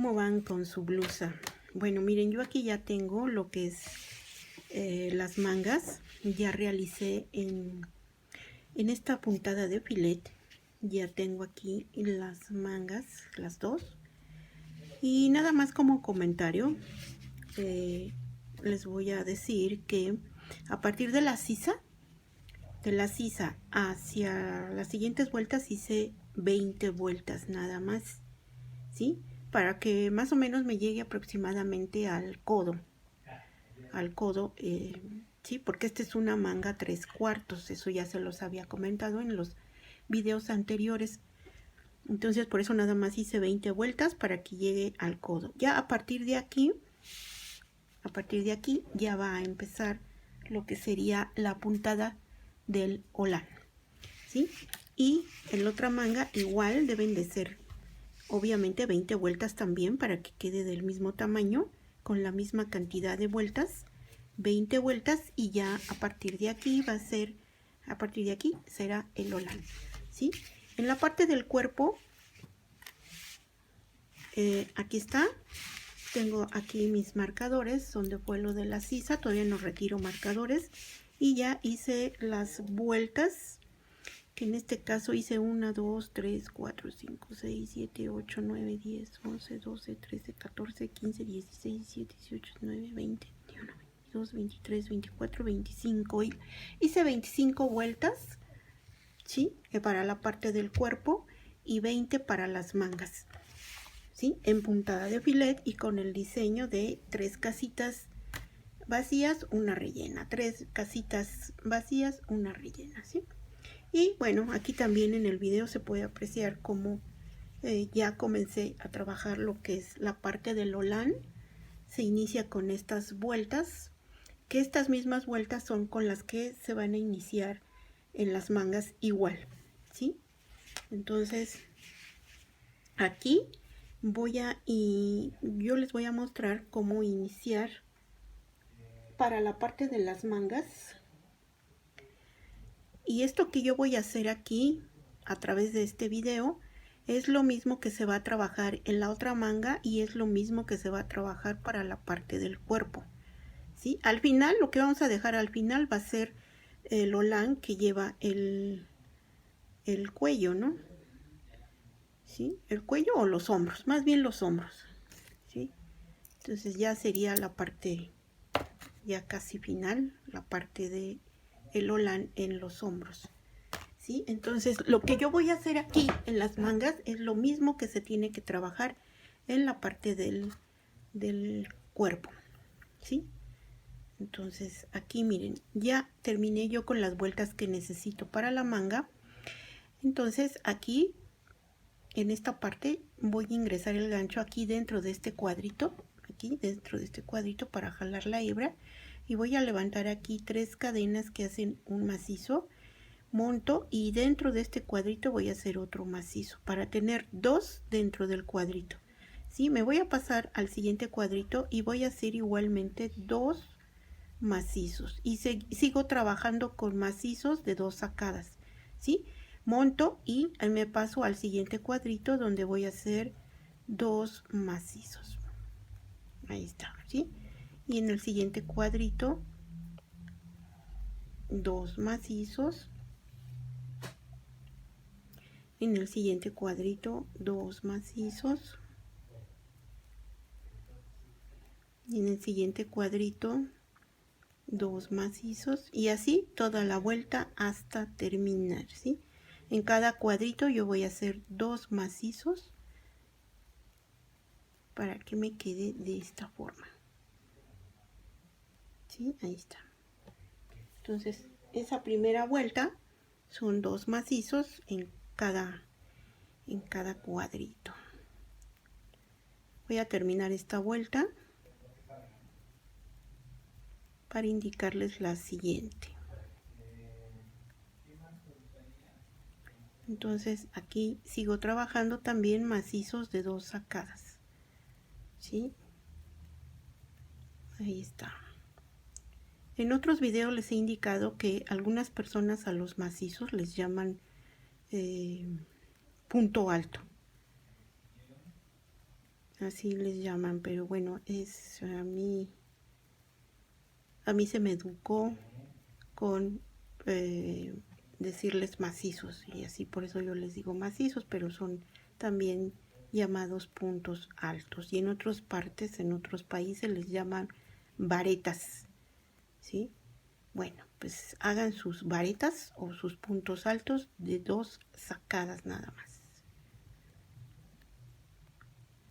¿Cómo van con su blusa? Bueno, miren, yo aquí ya tengo lo que es las mangas. Ya realicé en esta puntada de filet. Ya tengo aquí las mangas, las dos. Y nada más como comentario, les voy a decir que a partir de la sisa hacia las siguientes vueltas hice 20 vueltas nada más, ¿sí? Para que más o menos me llegue aproximadamente al codo, sí, porque esta es una manga 3/4, eso ya se los había comentado en los videos anteriores. Entonces por eso nada más hice 20 vueltas para que llegue al codo. Ya a partir de aquí ya va a empezar lo que sería la puntada del holán, ¿sí? Y en la otra manga igual deben de ser obviamente 20 vueltas también para que quede del mismo tamaño, con la misma cantidad de vueltas, 20 vueltas, y ya a partir de aquí va a ser, a partir de aquí será el holán, ¿sí? En la parte del cuerpo, aquí está, tengo aquí mis marcadores, donde fue lo de la sisa, todavía no retiro marcadores, y ya hice las vueltas, que en este caso hice 1, 2, 3, 4, 5, 6, 7, 8, 9, 10, 11, 12, 13, 14, 15, 16, 17, 18, 19, 20, 21, 22, 23, 24, 25. Hice 25 vueltas, ¿sí? Para la parte del cuerpo y 20 para las mangas, ¿sí? En puntada de filet y con el diseño de 3 casitas vacías, una rellena. 3 casitas vacías, una rellena, ¿sí? Y bueno, aquí también en el video se puede apreciar cómo ya comencé a trabajar lo que es la parte del holán. Se inicia con estas vueltas, que estas mismas vueltas son con las que se van a iniciar en las mangas igual, ¿sí? Entonces aquí yo les voy a mostrar cómo iniciar para la parte de las mangas. Y esto que yo voy a hacer aquí a través de este video es lo mismo que se va a trabajar en la otra manga y es lo mismo que se va a trabajar para la parte del cuerpo, ¿sí? Al final, lo que vamos a dejar al final va a ser el holán que lleva el cuello, ¿no? ¿Sí? El cuello o los hombros, más bien los hombros, ¿sí? Entonces ya sería la parte ya casi final, la parte de el holán en los hombros, ¿sí? Entonces lo que yo voy a hacer aquí en las mangas es lo mismo que se tiene que trabajar en la parte del cuerpo, ¿sí? Entonces aquí miren, ya terminé yo con las vueltas que necesito para la manga. Entonces aquí en esta parte voy a ingresar el gancho aquí dentro de este cuadrito, aquí dentro de este cuadrito para jalar la hebra, y voy a levantar aquí 3 cadenas que hacen un macizo, monto, y dentro de este cuadrito voy a hacer otro macizo para tener 2 dentro del cuadrito, ¿sí? Me voy a pasar al siguiente cuadrito y voy a hacer igualmente 2 macizos y sigo trabajando con macizos de 2 sacadas, ¿sí? Monto y me paso al siguiente cuadrito donde voy a hacer 2 macizos. Ahí está, ¿sí? Y en el siguiente cuadrito 2 macizos. En el siguiente cuadrito 2 macizos. Y en el siguiente cuadrito 2 macizos, y así toda la vuelta hasta terminar, ¿sí? En cada cuadrito yo voy a hacer 2 macizos para que me quede de esta forma, ¿sí? Ahí está. Entonces esa primera vuelta son 2 macizos en cada cuadrito. Voy a terminar esta vuelta para indicarles la siguiente. Entonces aquí sigo trabajando también macizos de 2 sacadas, ¿sí? Ahí está. En otros videos les he indicado que algunas personas a los macizos les llaman punto alto. así les llaman, pero bueno, es a mí se me educó con decirles macizos, y así por eso yo les digo macizos, pero son también llamados puntos altos, y en otras partes, en otros países les llaman varetas, ¿sí? Bueno, pues hagan sus varetas o sus puntos altos de 2 sacadas nada más.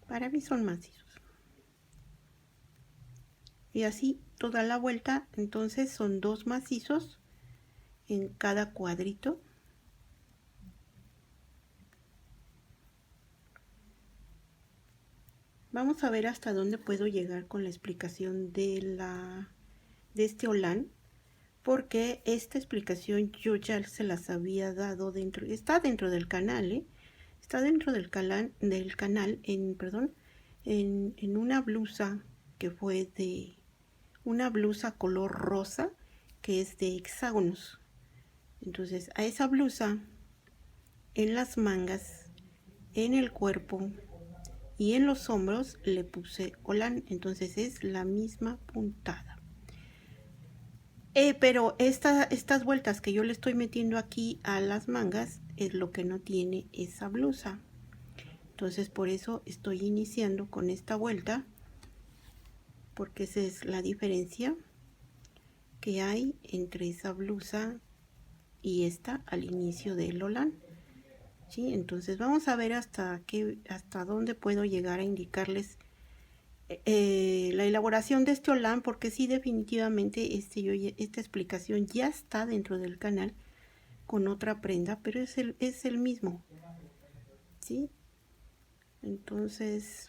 Para mí son macizos. Y así toda la vuelta, entonces son 2 macizos en cada cuadrito. Vamos a ver hasta dónde puedo llegar con la explicación de este Hollande, porque esta explicación yo ya se las había dado está dentro del canal, está dentro del canal en una blusa que fue de una blusa color rosa que es de hexágonos. Entonces a esa blusa, en las mangas, en el cuerpo y en los hombros le puse Hollande, entonces es la misma puntada. Pero estas vueltas que yo le estoy metiendo aquí a las mangas es lo que no tiene esa blusa. Entonces por eso estoy iniciando con esta vuelta, porque esa es la diferencia que hay entre esa blusa y esta al inicio del Hollande. ¿Sí? Entonces vamos a ver hasta dónde puedo llegar a indicarles la elaboración de este Hollande, porque sí, definitivamente esta explicación ya está dentro del canal con otra prenda, pero es el mismo, ¿sí? Entonces,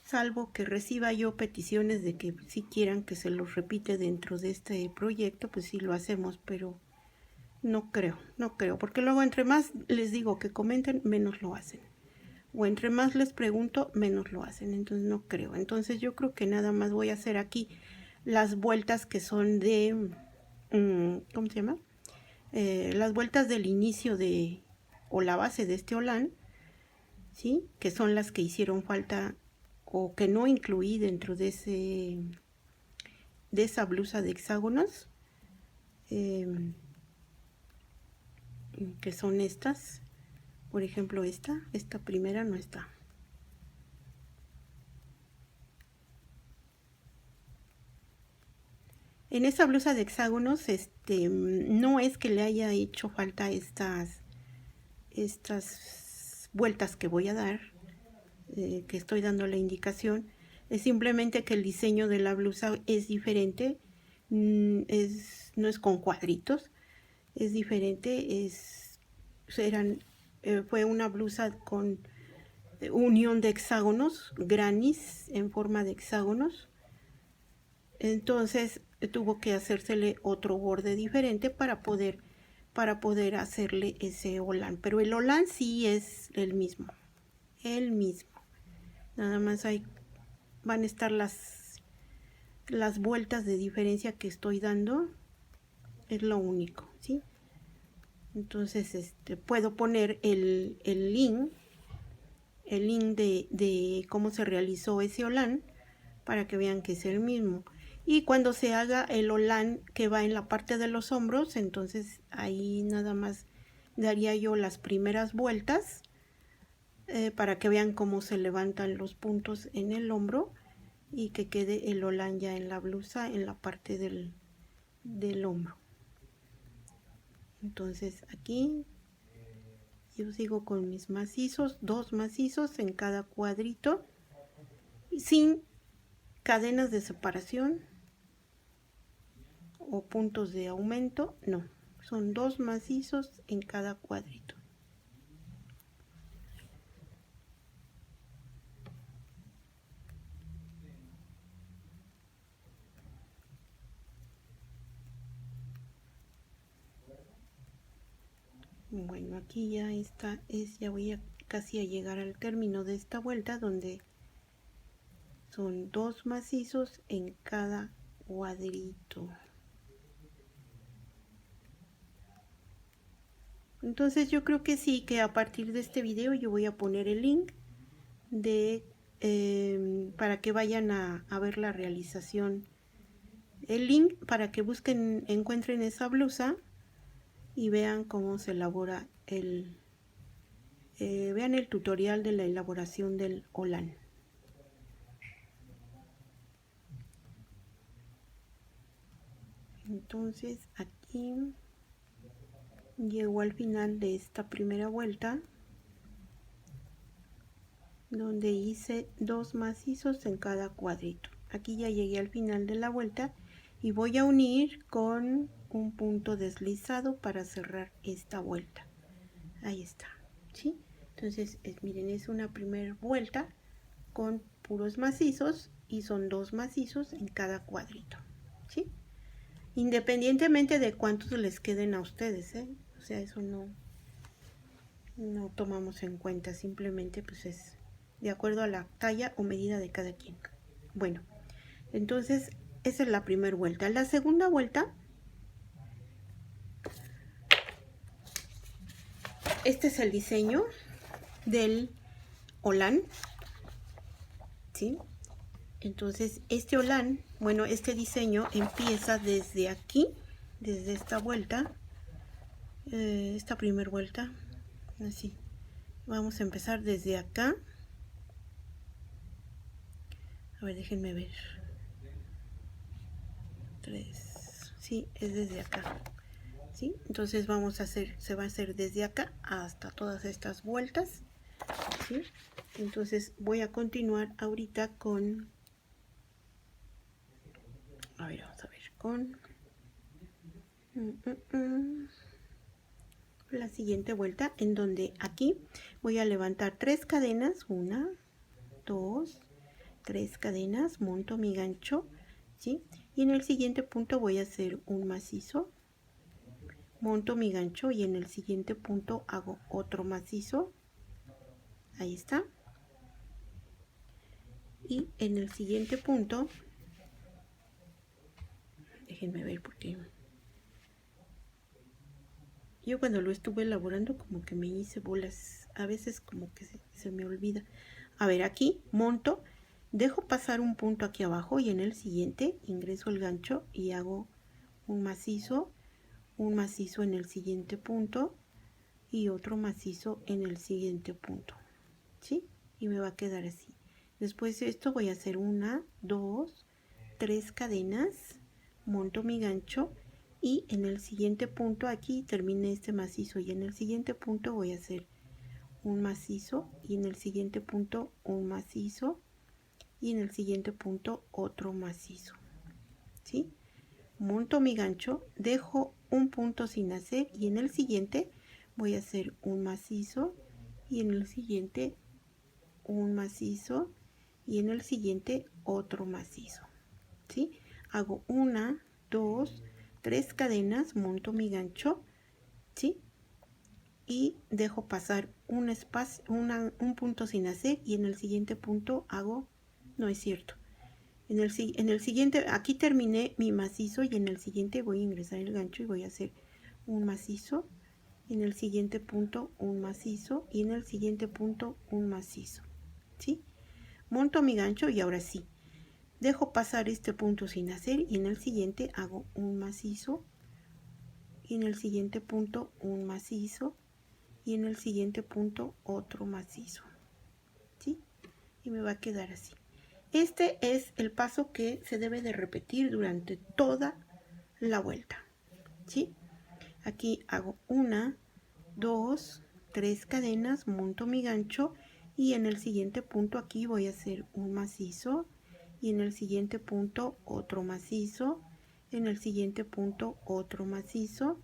salvo que reciba yo peticiones de que si quieran que se los repite dentro de este proyecto, pues sí lo hacemos, pero no creo, porque luego entre más les digo que comenten, menos lo hacen. O entre más les pregunto, menos lo hacen. Entonces no creo. Entonces yo creo que nada más voy a hacer aquí las vueltas que son de... ¿cómo se llama? Las vueltas del inicio o la base de este Hollande, ¿sí? Que son las que hicieron falta o que no incluí dentro de esa blusa de hexágonos. Que son estas. Por ejemplo, esta primera no está. En esa blusa de hexágonos, no es que le haya hecho falta estas vueltas que voy a dar, que estoy dando la indicación. Es simplemente que el diseño de la blusa es diferente, no es con cuadritos, es diferente, fue una blusa con unión de hexágonos, granis en forma de hexágonos. Entonces tuvo que hacérsele otro borde diferente para poder hacerle ese Hollande. Pero el Hollande sí es el mismo. Nada más van a estar las vueltas de diferencia que estoy dando. Es lo único, ¿sí? Entonces puedo poner el link de cómo se realizó ese Hollande para que vean que es el mismo. Y cuando se haga el Hollande que va en la parte de los hombros, entonces ahí nada más daría yo las primeras vueltas para que vean cómo se levantan los puntos en el hombro y que quede el Hollande ya en la blusa, en la parte del hombro. Entonces aquí yo sigo con mis macizos, 2 macizos en cada cuadrito, sin cadenas de separación o puntos de aumento, no, son 2 macizos en cada cuadrito. Bueno, aquí ya ya voy casi a llegar al término de esta vuelta, donde son 2 macizos en cada cuadrito. Entonces yo creo que sí, que a partir de este video yo voy a poner el link para que vayan a ver la realización. El link para que busquen, encuentren esa blusa y vean cómo se elabora vean el tutorial de la elaboración del holán. Entonces aquí llego al final de esta primera vuelta, donde hice 2 macizos en cada cuadrito. Aquí ya llegué al final de la vuelta y voy a unir con un punto deslizado para cerrar esta vuelta. Ahí está, ¿sí? Entonces miren, es una primera vuelta con puros macizos y son 2 macizos en cada cuadrito, ¿sí? Independientemente de cuántos les queden a ustedes, o sea, eso no tomamos en cuenta, simplemente pues es de acuerdo a la talla o medida de cada quien. Bueno, entonces esa es la primera vuelta. La segunda vuelta, este es el diseño del holán, ¿sí? Entonces este holán, bueno, este diseño empieza desde aquí, desde esta vuelta, esta primera vuelta, así. Vamos a empezar desde acá. A ver, déjenme ver. 3. Sí, es desde acá. ¿Sí? Entonces vamos a hacer, se va a hacer desde acá hasta todas estas vueltas. ¿Sí? Entonces voy a continuar ahorita con... A ver, vamos a ver, con... la siguiente vuelta, en donde aquí voy a levantar 3 cadenas, 1, 2, 3 cadenas, monto mi gancho, ¿sí? Y en el siguiente punto voy a hacer un macizo, monto mi gancho y en el siguiente punto hago otro macizo, ahí está. Y en el siguiente punto, déjenme ver porque yo cuando lo estuve elaborando como que me hice bolas, a veces como que se me olvida. A ver, aquí monto, dejo pasar un punto aquí abajo y en el siguiente ingreso el gancho y hago un macizo en el siguiente punto y otro macizo en el siguiente punto, ¿sí? Y me va a quedar así. Después de esto voy a hacer 1, 2, 3 cadenas, monto mi gancho y en el siguiente punto aquí terminé este macizo y en el siguiente punto voy a hacer un macizo y en el siguiente punto un macizo y en el siguiente punto otro macizo, ¿sí? Monto mi gancho, dejo un punto sin hacer y en el siguiente voy a hacer un macizo y en el siguiente un macizo y en el siguiente otro macizo, ¿sí? Hago 1, 2, 3 cadenas, monto mi gancho, ¿sí? Y dejo pasar un espacio, un punto sin hacer y en el siguiente punto hago, no es cierto, en el siguiente, aquí terminé mi macizo y en el siguiente voy a ingresar el gancho y voy a hacer un macizo, en el siguiente punto un macizo y en el siguiente punto un macizo, ¿sí? Monto mi gancho y ahora sí, dejo pasar este punto sin hacer y en el siguiente hago un macizo y en el siguiente punto un macizo y en el siguiente punto otro macizo, ¿sí? Y me va a quedar así. Este es el paso que se debe de repetir durante toda la vuelta, ¿sí? Aquí hago 1, 2, 3 cadenas, monto mi gancho y en el siguiente punto aquí voy a hacer un macizo y en el siguiente punto otro macizo, en el siguiente punto otro macizo,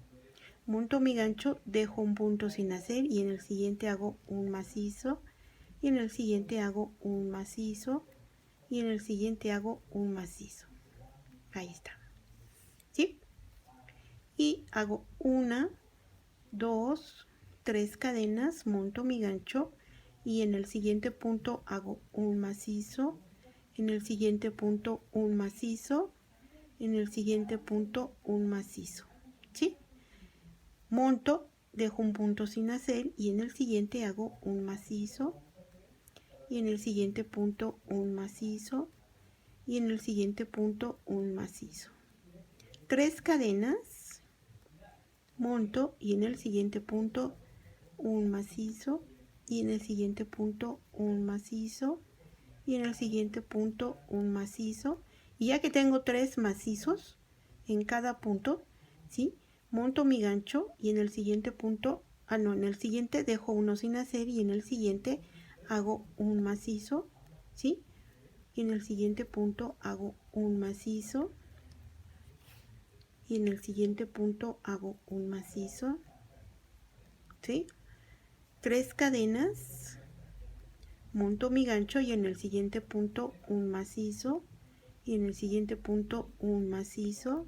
monto mi gancho, dejo un punto sin hacer y en el siguiente hago un macizo y en el siguiente hago un macizo y en el siguiente hago un macizo, ahí está, ¿sí? Y hago 1, 2, 3 cadenas, monto mi gancho y en el siguiente punto hago un macizo, en el siguiente punto un macizo, en el siguiente punto un macizo, ¿sí? Monto, dejo un punto sin hacer y en el siguiente hago un macizo y en el siguiente punto un macizo y en el siguiente punto un macizo. 3 cadenas, monto y en el siguiente punto un macizo y en el siguiente punto un macizo y en el siguiente punto un macizo. Y ya que tengo 3 macizos en cada punto, ¿sí? Monto mi gancho y en el siguiente punto, en el siguiente dejo uno sin hacer y en el siguiente hago un macizo, ¿sí? Y en el siguiente punto hago un macizo y en el siguiente punto hago un macizo, ¿sí? 3 cadenas, monto mi gancho y en el siguiente punto un macizo y en el siguiente punto un macizo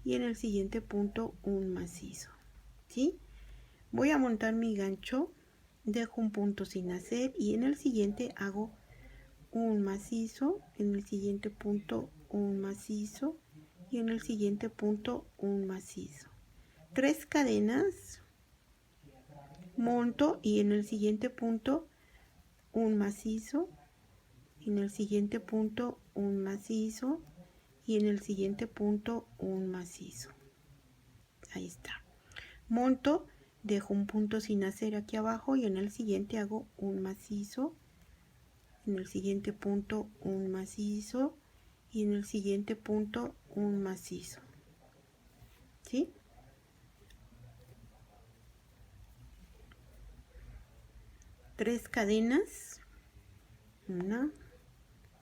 y en el siguiente punto un macizo, ¿sí? Voy a montar mi gancho, dejo un punto sin hacer y en el siguiente hago un macizo, en el siguiente punto un macizo y en el siguiente punto un macizo. 3 cadenas, monto y en el siguiente punto un macizo, en el siguiente punto un macizo y en el siguiente punto un macizo. Ahí está. Monto, dejo un punto sin hacer aquí abajo y en el siguiente hago un macizo, en el siguiente punto un macizo y en el siguiente punto un macizo, ¿sí? Tres cadenas, 1,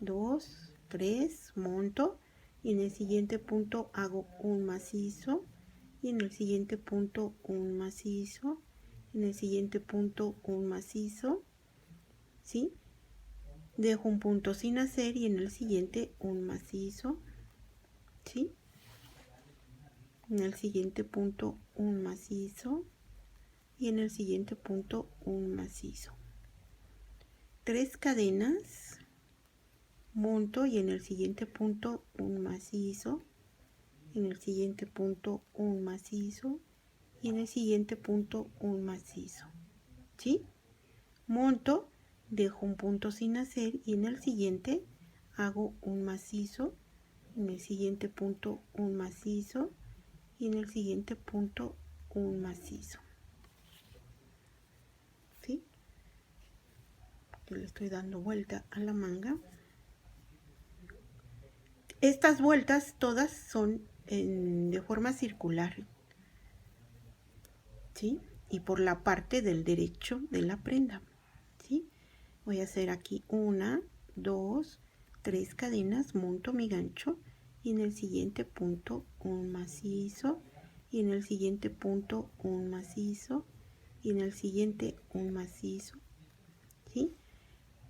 2, 3, monto y en el siguiente punto hago un macizo y en el siguiente punto un macizo, en el siguiente punto un macizo, ¿sí? Dejo un punto sin hacer y en el siguiente un macizo, ¿sí? En el siguiente punto un macizo y en el siguiente punto un macizo. 3 cadenas, monto y en el siguiente punto un macizo, en el siguiente punto un macizo y en el siguiente punto un macizo, ¿sí? Monto, dejo un punto sin hacer y en el siguiente hago un macizo, en el siguiente punto un macizo y en el siguiente punto un macizo, ¿sí? Yo le estoy dando vuelta a la manga. Estas vueltas todas son de forma circular, ¿sí? Y por la parte del derecho de la prenda, ¿sí? Voy a hacer aquí 1, 2, 3 cadenas, monto mi gancho y en el siguiente punto un macizo y en el siguiente punto un macizo y en el siguiente un macizo, ¿sí?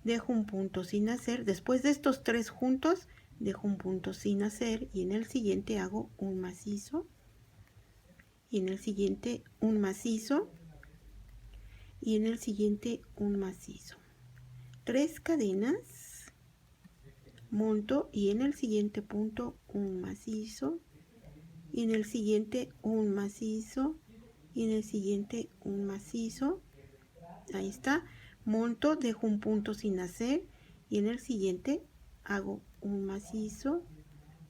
Dejo un punto sin hacer. Después de estos 3 juntos dejo un punto sin hacer y en el siguiente hago un macizo y en el siguiente un macizo y en el siguiente un macizo. 3 cadenas, monto y en el siguiente punto un macizo y en el siguiente un macizo y en el siguiente un macizo. Ahí está. Monto, dejo un punto sin hacer y en el siguiente hago un macizo,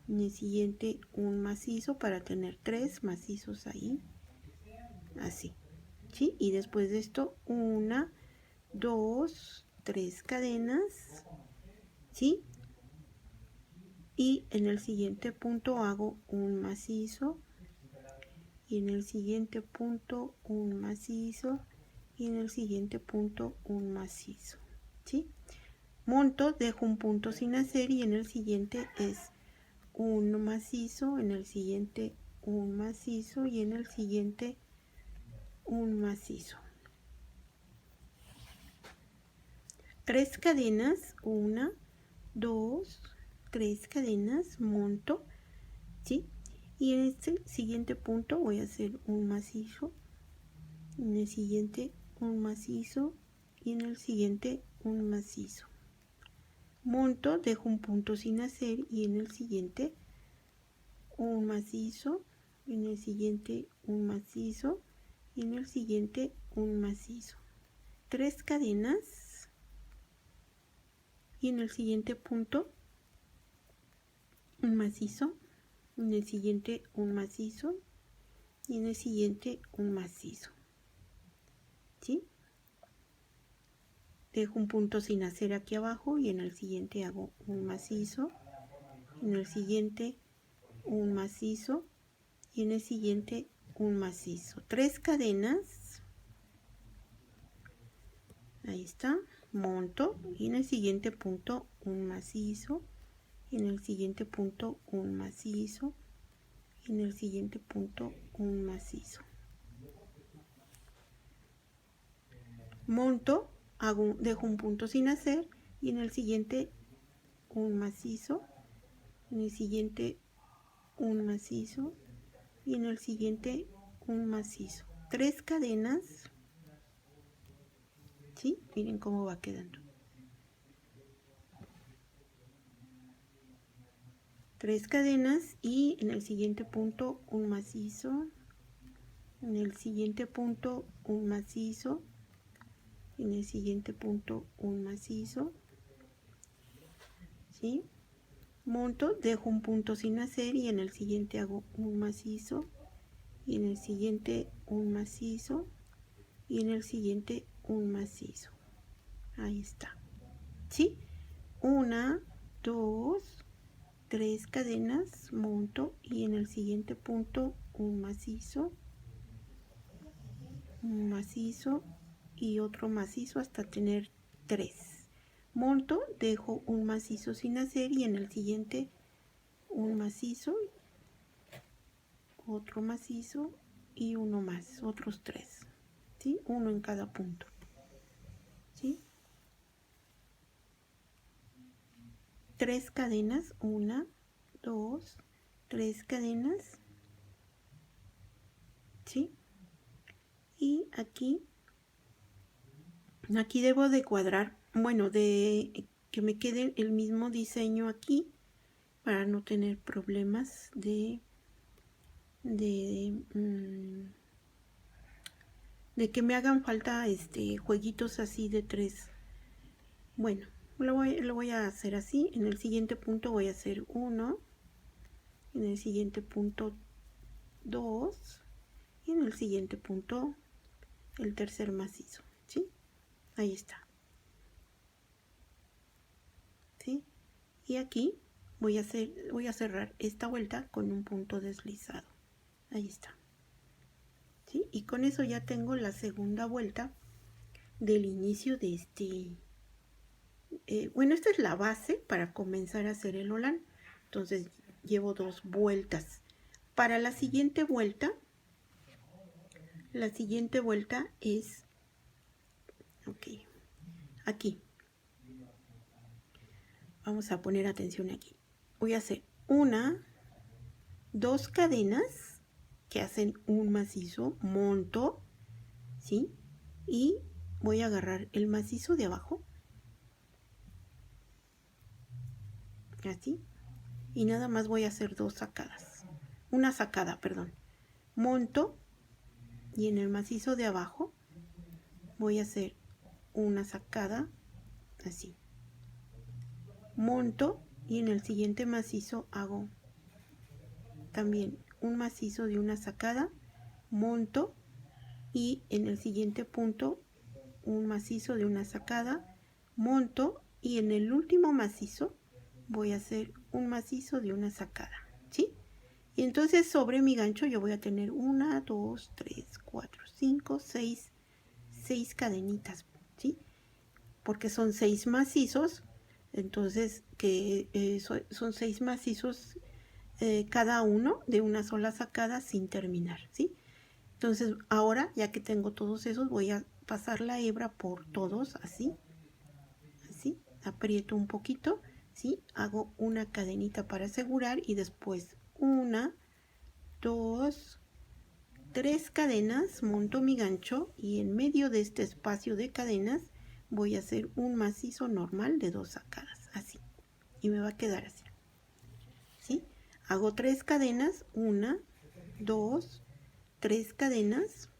en el siguiente un macizo para tener 3 macizos ahí, así, ¿sí? Y después de esto 1, 2, 3 cadenas, ¿sí? Y en el siguiente punto hago un macizo y en el siguiente punto un macizo y en el siguiente punto un macizo, ¿sí? Monto, dejo un punto sin hacer y en el siguiente es un macizo, en el siguiente un macizo y en el siguiente un macizo. 3 cadenas, 1, 2, 3 cadenas, monto, ¿sí? Y en este siguiente punto voy a hacer un macizo, en el siguiente un macizo y en el siguiente un macizo. Monto, dejo un punto sin hacer y en el siguiente un macizo, en el siguiente un macizo y en el siguiente un macizo. 3 cadenas, y en el siguiente punto un macizo, en el siguiente un macizo y en el siguiente un macizo, ¿sí? Dejo un punto sin hacer aquí abajo y en el siguiente hago un macizo, en el siguiente un macizo y en el siguiente un macizo. 3 cadenas, ahí está, monto y en el siguiente punto un macizo, y en el siguiente punto un macizo y en el siguiente punto un macizo. Monto, dejo un punto sin hacer y en el siguiente un macizo, en el siguiente un macizo y en el siguiente un macizo. 3 cadenas, ¿sí? Miren cómo va quedando. 3 cadenas y en el siguiente punto un macizo, en el siguiente punto un macizo, en el siguiente punto un macizo, ¿sí? Monto, dejo un punto sin hacer y en el siguiente hago un macizo y en el siguiente un macizo y en el siguiente un macizo. Ahí está, ¿sí? 1, 2, 3 cadenas, monto y en el siguiente punto un macizo y otro macizo hasta tener 3. Monto, dejo un macizo sin hacer y en el siguiente un macizo, otro macizo y uno más, otros 3, ¿sí? Uno en cada punto, ¿sí? 3 cadenas, 1, 2, 3 cadenas, ¿sí? Y aquí debo de cuadrar, bueno, de que me quede el mismo diseño aquí para no tener problemas de que me hagan falta jueguitos así de 3. Bueno, lo voy a hacer así. En el siguiente punto voy a hacer 1, en el siguiente punto 2 y en el siguiente punto el tercer macizo, ¿sí? Ahí está, ¿sí? Y aquí voy a cerrar esta vuelta con un punto deslizado. Ahí está, ¿sí? Y con eso ya tengo la segunda vuelta del inicio de bueno, esta es la base para comenzar a hacer el holán. Entonces llevo 2 vueltas. Para la siguiente vuelta es, ok, aquí. Vamos a poner atención aquí. Voy a hacer 1, 2 cadenas que hacen un macizo, monto, ¿sí? Y voy a agarrar el macizo de abajo, así, y nada más voy a hacer 2 sacadas, una sacada, perdón. Monto y en el macizo de abajo voy a hacer una sacada, así. Monto y en el siguiente macizo hago también un macizo de una sacada, monto y en el siguiente punto un macizo de una sacada, monto y en el último macizo voy a hacer un macizo de una sacada, ¿sí? Y entonces sobre mi gancho yo voy a tener 1, 2, 3, 4, 5, 6 cadenitas, ¿sí? Porque son 6 macizos, entonces que son 6 macizos cada uno de una sola sacada sin terminar, ¿sí? Entonces ahora ya que tengo todos esos voy a pasar la hebra por todos así, aprieto un poquito, ¿sí? Hago una cadenita para asegurar y después 1, 2, 3 cadenas, monto mi gancho y en medio de este espacio de cadenas voy a hacer un macizo normal de 2 sacadas, así, y me va a quedar así, ¿sí? Hago 3 cadenas, 1, 2, 3 cadenas,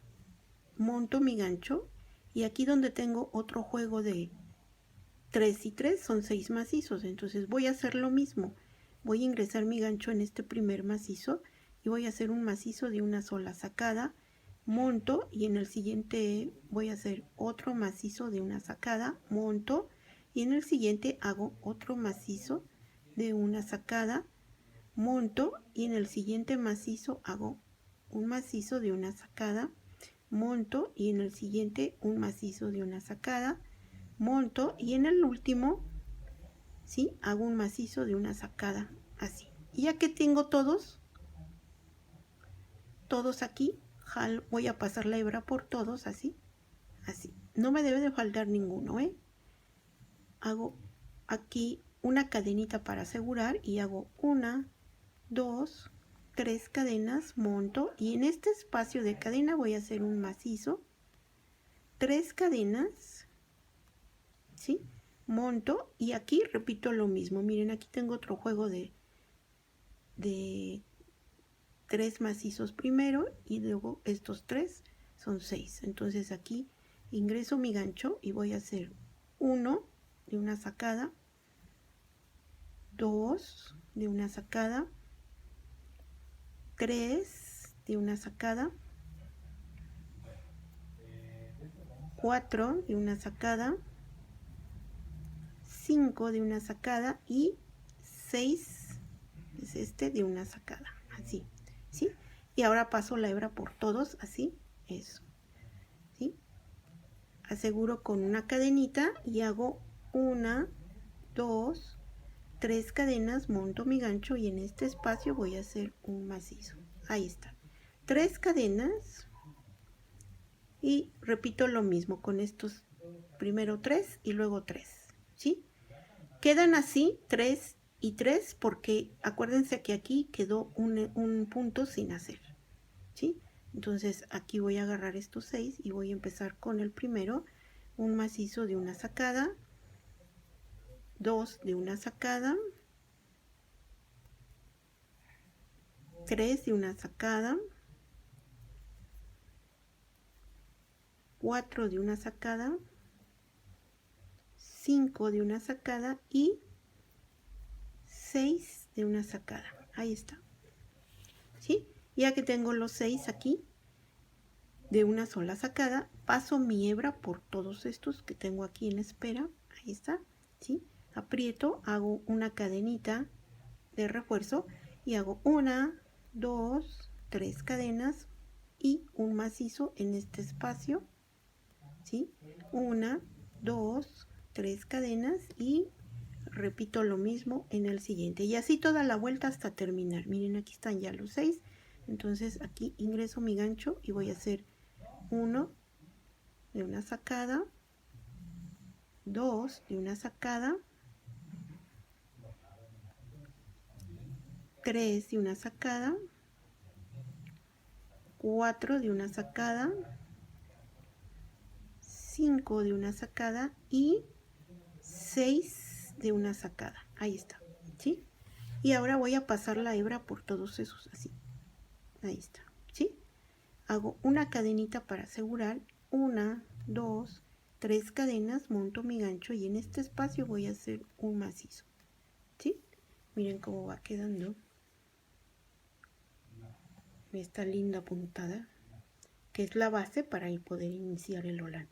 monto mi gancho y aquí donde tengo otro juego de 3 y 3 son 6 macizos, entonces voy a hacer lo mismo. Voy a ingresar mi gancho en este primer macizo y voy a hacer un macizo de una sola sacada, monto y en el siguiente voy a hacer otro macizo de una sacada, monto y en el siguiente hago otro macizo de una sacada, monto y en el siguiente macizo hago un macizo de una sacada, monto y en el siguiente un macizo de una sacada, monto y en el último, ¿sí? Hago un macizo de una sacada, así. Y ya que tengo todos aquí, voy a pasar la hebra por todos, así, así. No me debe de faltar ninguno, ¿eh? Hago aquí una cadenita para asegurar y hago 1, 2, 3 cadenas, monto y en este espacio de cadena voy a hacer un macizo, 3 cadenas, ¿sí? Monto y aquí repito lo mismo. Miren, aquí tengo otro juego de 3 macizos primero y luego estos 3 son 6. Entonces aquí ingreso mi gancho y voy a hacer 1 de una sacada, 2 de una sacada, 3 de una sacada, 4 de una sacada, 5 de una sacada y 6 es este de una sacada, así, ¿sí? Y ahora paso la hebra por todos, así, eso, ¿sí? Aseguro con una cadenita y hago 1, 2, 3 cadenas, monto mi gancho y en este espacio voy a hacer un macizo. Ahí está. 3 cadenas y repito lo mismo con estos, primero 3 y luego 3, ¿sí? Quedan así 3 y 3 porque acuérdense que aquí quedó un punto sin hacer, ¿sí? Entonces aquí voy a agarrar estos 6 y voy a empezar con el primero, un macizo de una sacada, 2 de una sacada, 3 de una sacada, 4 de una sacada, 5 de una sacada y 6 de una sacada. Ahí está, ¿sí? Ya que tengo los 6 aquí de una sola sacada, paso mi hebra por todos estos que tengo aquí en espera. Ahí está, ¿sí? Aprieto, hago una cadenita de refuerzo y hago 1, 2, 3 cadenas y un macizo en este espacio, ¿sí? 1, 2, 3 cadenas y repito lo mismo en el siguiente y así toda la vuelta hasta terminar. Miren, aquí están ya los 6, entonces aquí ingreso mi gancho y voy a hacer 1 de una sacada, 2 de una sacada, 3 de una sacada, 4 de una sacada, 5 de una sacada y 6 de una sacada. Ahí está, ¿sí? Y ahora voy a pasar la hebra por todos esos así. Ahí está, ¿sí? Hago una cadenita para asegurar, 1, 2, 3 cadenas, monto mi gancho y en este espacio voy a hacer un macizo, ¿sí? Miren cómo va quedando esta linda puntada, que es la base para poder iniciar el holán,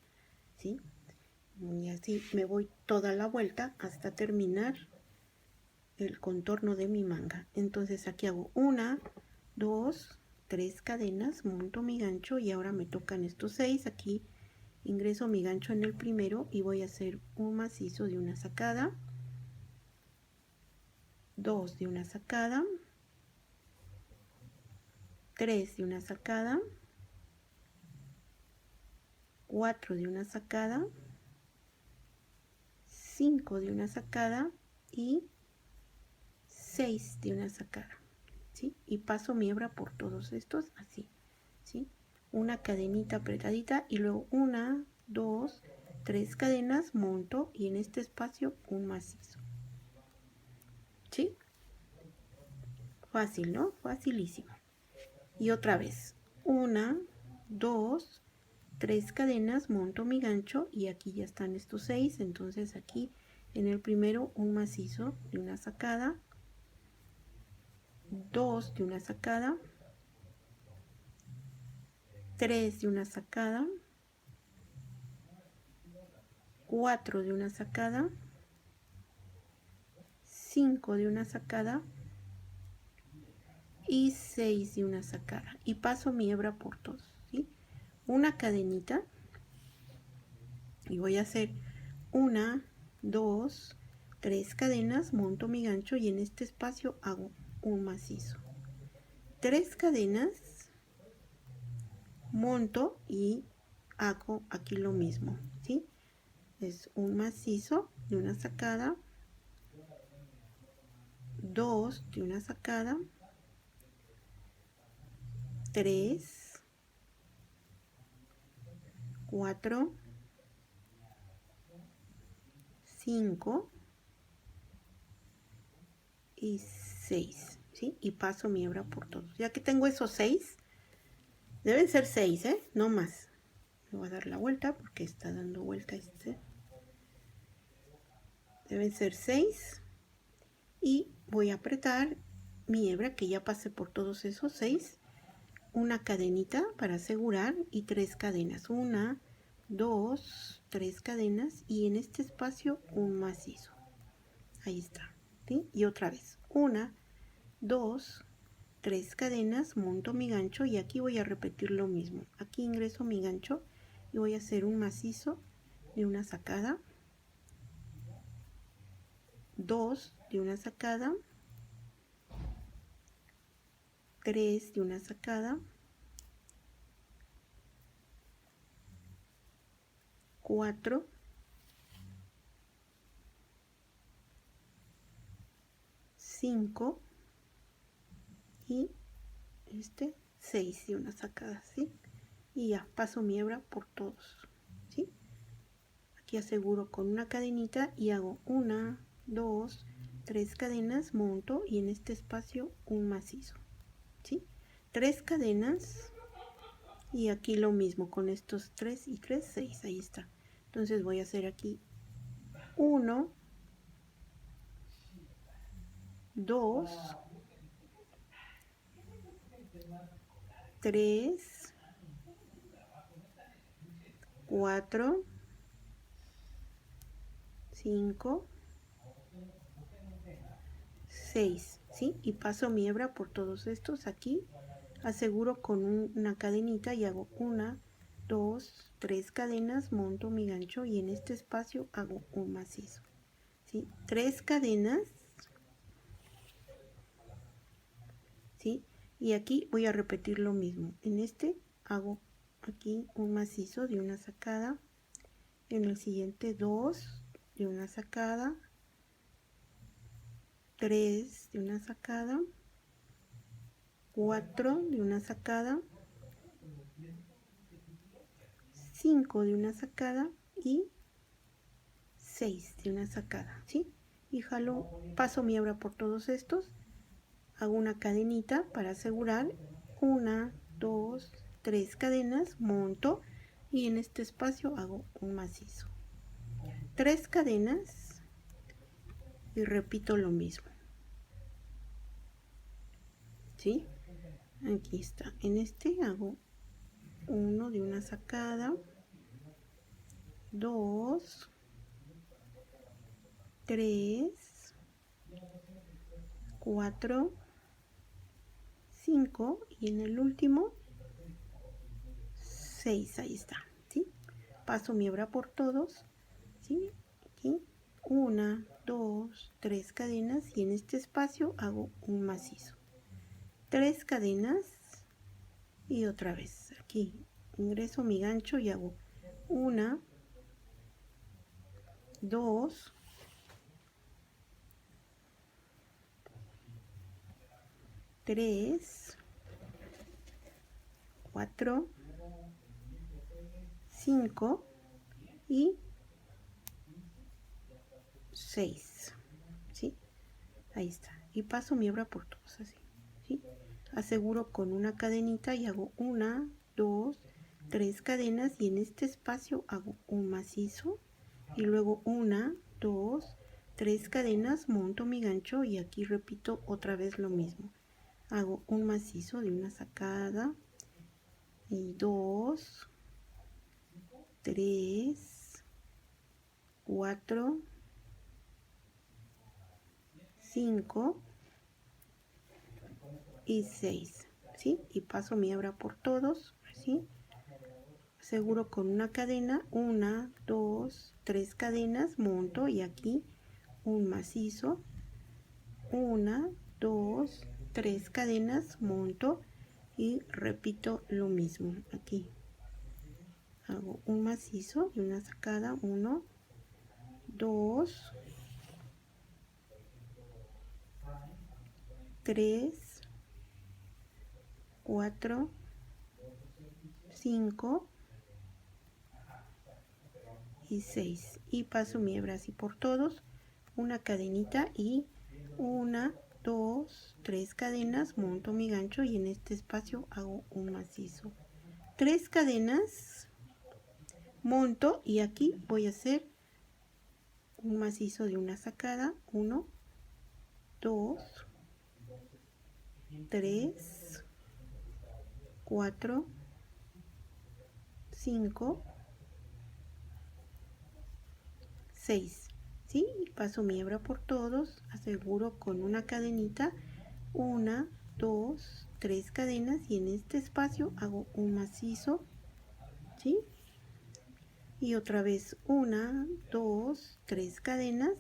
¿sí? Y así me voy toda la vuelta hasta terminar el contorno de mi manga. Entonces aquí hago 1, 2, 3 cadenas, monto mi gancho y ahora me tocan estos 6. Aquí ingreso mi gancho en el primero y voy a hacer un macizo de una sacada, 2 de una sacada, 3 de una sacada, 4 de una sacada, 5 de una sacada y 6 de una sacada, ¿sí? Y paso mi hebra por todos estos así, ¿sí? Una cadenita apretadita y luego 1, 2, 3 cadenas, monto y en este espacio un macizo, ¿sí? Fácil, ¿no? Facilísimo. Y otra vez, 1, 2, 3 cadenas, monto mi gancho y aquí ya están estos 6, entonces aquí En el primero un macizo de una sacada, 2 de una sacada, 3 de una sacada, 4 de una sacada, 5 de una sacada y 6 de una sacada, y paso mi hebra por todos, ¿sí? Una cadenita y voy a hacer 1, 2, 3 cadenas, monto mi gancho y en este espacio hago un macizo, 3 cadenas, monto y hago aquí lo mismo, ¿sí? Es un macizo de una sacada, 2 de una sacada, 3, 4, 5 y 6, ¿sí? Y paso mi hebra por todos. Ya que tengo esos 6, deben ser 6, no más. Me voy a dar la vuelta porque está dando vuelta este. Deben ser 6 y voy a apretar mi hebra que ya pasé por todos esos 6, una cadenita para asegurar y 3 cadenas, 1, 2, 3 cadenas y en este espacio un macizo. Ahí está, ¿sí? Y otra vez, 1, 2, 3 cadenas, monto mi gancho y aquí voy a repetir lo mismo. Aquí ingreso mi gancho y voy a hacer un macizo de una sacada, 2 de una sacada, 3 de una sacada, 4, 5 y 6 de una sacada, ¿sí? Y ya paso mi hebra por todos, ¿sí? Aquí aseguro con una cadenita y hago 1, 2, 3 cadenas, monto y en este espacio un macizo, ¿sí? 3 cadenas y aquí lo mismo con estos 3 y 3, 6, ahí está. Entonces voy a hacer aquí 1, 2, 3, 4, 5, 6, ¿sí? Y paso mi hebra por todos estos aquí, aseguro con una cadenita y hago 1, 2, 3 cadenas, monto mi gancho y en este espacio hago un macizo, ¿sí? 3 cadenas, ¿sí? Y aquí voy a repetir lo mismo. En este hago aquí un macizo de una sacada, en el siguiente 2 de una sacada, 3 de una sacada, 4 de una sacada, 5 de una sacada y 6 de una sacada, ¿sí? Y jalo, paso mi hebra por todos estos, hago una cadenita para asegurar, 1, 2, 3 cadenas, monto y en este espacio hago un macizo, 3 cadenas y repito lo mismo, ¿sí? Aquí está, en este hago 1 de una sacada, 2, 3, 4, 5 y en el último 6, ahí está, ¿sí? Paso mi hebra por todos, ¿sí? Aquí 1, 2, 3 cadenas y en este espacio hago un macizo, 3 cadenas y otra vez aquí ingreso mi gancho y hago 1, 2, 3, 4, 5 y 6, ¿sí? Ahí está. Y paso mi hebra por todos así, ¿sí? Aseguro con una cadenita y hago 1, 2, 3 cadenas y en este espacio hago un macizo y luego 1, 2, 3 cadenas, monto mi gancho y aquí repito otra vez lo mismo. Hago un macizo de una sacada y 2, 3, 4, 5 y 6, ¿sí? Y paso mi hebra por todos, ¿sí? Aseguro con una cadena, 1, 2, 3 cadenas, monto y aquí un macizo, 1, 2, 3 cadenas, monto y repito lo mismo aquí. Hago un macizo y una sacada, 1, 2, 3, 4, 5 y 6 y paso mi hebra así por todos, una cadenita y 1, 2, 3 cadenas, monto mi gancho y en este espacio hago un macizo, 3 cadenas, monto y aquí voy a hacer un macizo de una sacada, 1, 2, 3, 4, 5, 6, ¿sí? Y paso mi hebra por todos, aseguro con una cadenita, 1, 2, 3 cadenas y en este espacio hago un macizo, ¿sí? Y otra vez 1, 2, 3 cadenas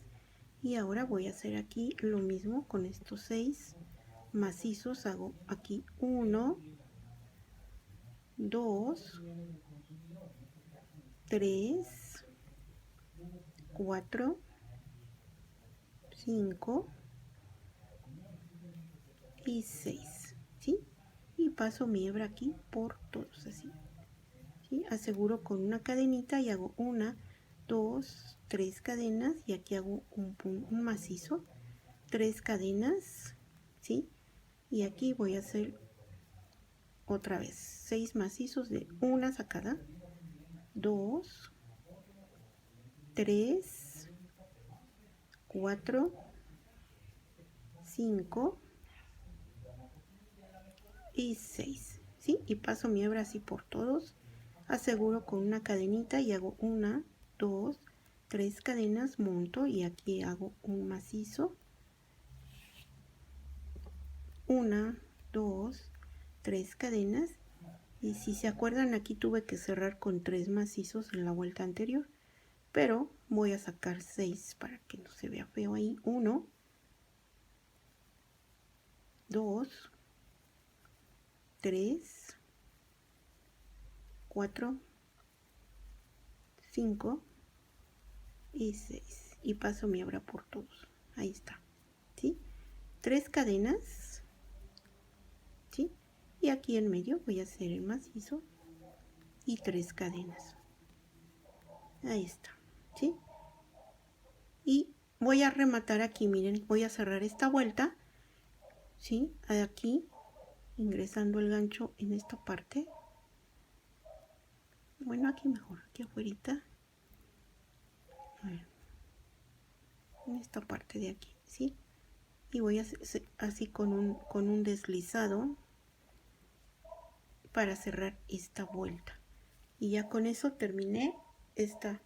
y ahora voy a hacer aquí lo mismo con estos 6 macizos. Hago aquí 1, 2, 3, 4, 5 y 6, ¿sí? Y paso mi hebra aquí por todos así, ¿sí? Aseguro con una cadenita y hago 1, 2, 3 cadenas y aquí hago un macizo, 3 cadenas, ¿sí? Y aquí voy a hacer otra vez 6 macizos de una sacada, 2, 3, 4, 5 y 6, ¿sí? Y paso mi hebra así por todos, aseguro con una cadenita y hago 1, 2, 3 cadenas, monto y aquí hago un macizo, 1, 2, 3 cadenas y si se acuerdan aquí tuve que cerrar con 3 macizos en la vuelta anterior, pero voy a sacar 6 para que no se vea feo ahí, 1, 2, 3, 4, 5 y 6 y paso mi hebra por todos, ahí está, ¿sí? 3 cadenas, ¿sí? Y aquí en medio voy a hacer el macizo y 3 cadenas, ahí está, ¿sí? Y voy a rematar aquí, miren, voy a cerrar esta vuelta, ¿sí? Aquí ingresando el gancho en esta parte, bueno, aquí mejor, aquí afuera, en esta parte de aquí, ¿sí? Y voy a hacer así con un deslizado para cerrar esta vuelta y ya con eso terminé esta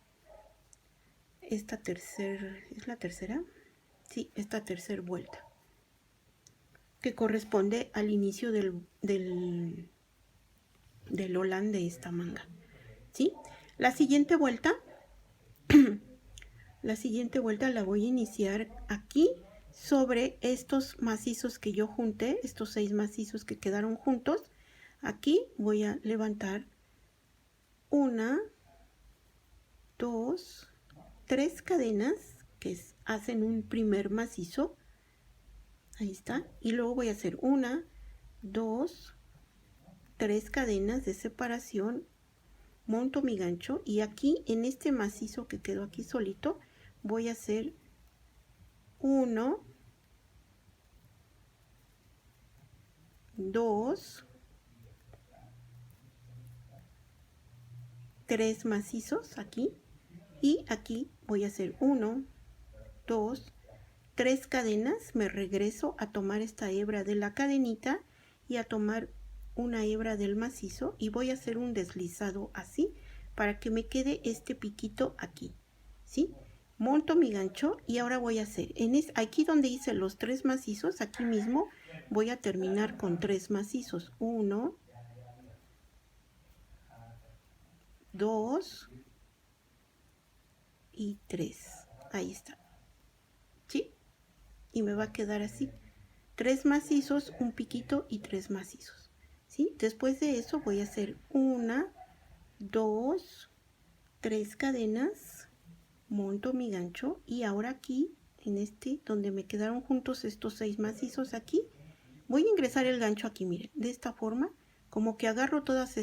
tercera, ¿es la tercera? Sí, esta tercera vuelta que corresponde al inicio del holán de esta manga, ¿sí? La siguiente vuelta la voy a iniciar aquí sobre estos macizos que yo junté, estos 6 macizos que quedaron juntos. Aquí voy a levantar 1, 2, 3 cadenas que hacen un primer macizo, ahí está, y luego voy a hacer 1, 2, 3 cadenas de separación, monto mi gancho y aquí en este macizo que quedó aquí solito voy a hacer 1, 2, 3 macizos aquí y aquí voy a hacer 1, 2, 3 cadenas, me regreso a tomar esta hebra de la cadenita y a tomar una hebra del macizo y voy a hacer un deslizado así para que me quede este piquito aquí, ¿sí? Monto mi gancho y ahora voy a hacer, aquí donde hice los 3 macizos, aquí mismo voy a terminar con 3 macizos, 1, 2 y 3, ahí está, ¿sí? Y me va a quedar así, 3 macizos, un piquito y 3 macizos, ¿sí? Después de eso voy a hacer 1, 2, 3 cadenas, monto mi gancho y ahora aquí, en este, donde me quedaron juntos estos 6 macizos aquí, voy a ingresar el gancho aquí, miren, de esta forma, como que agarro todas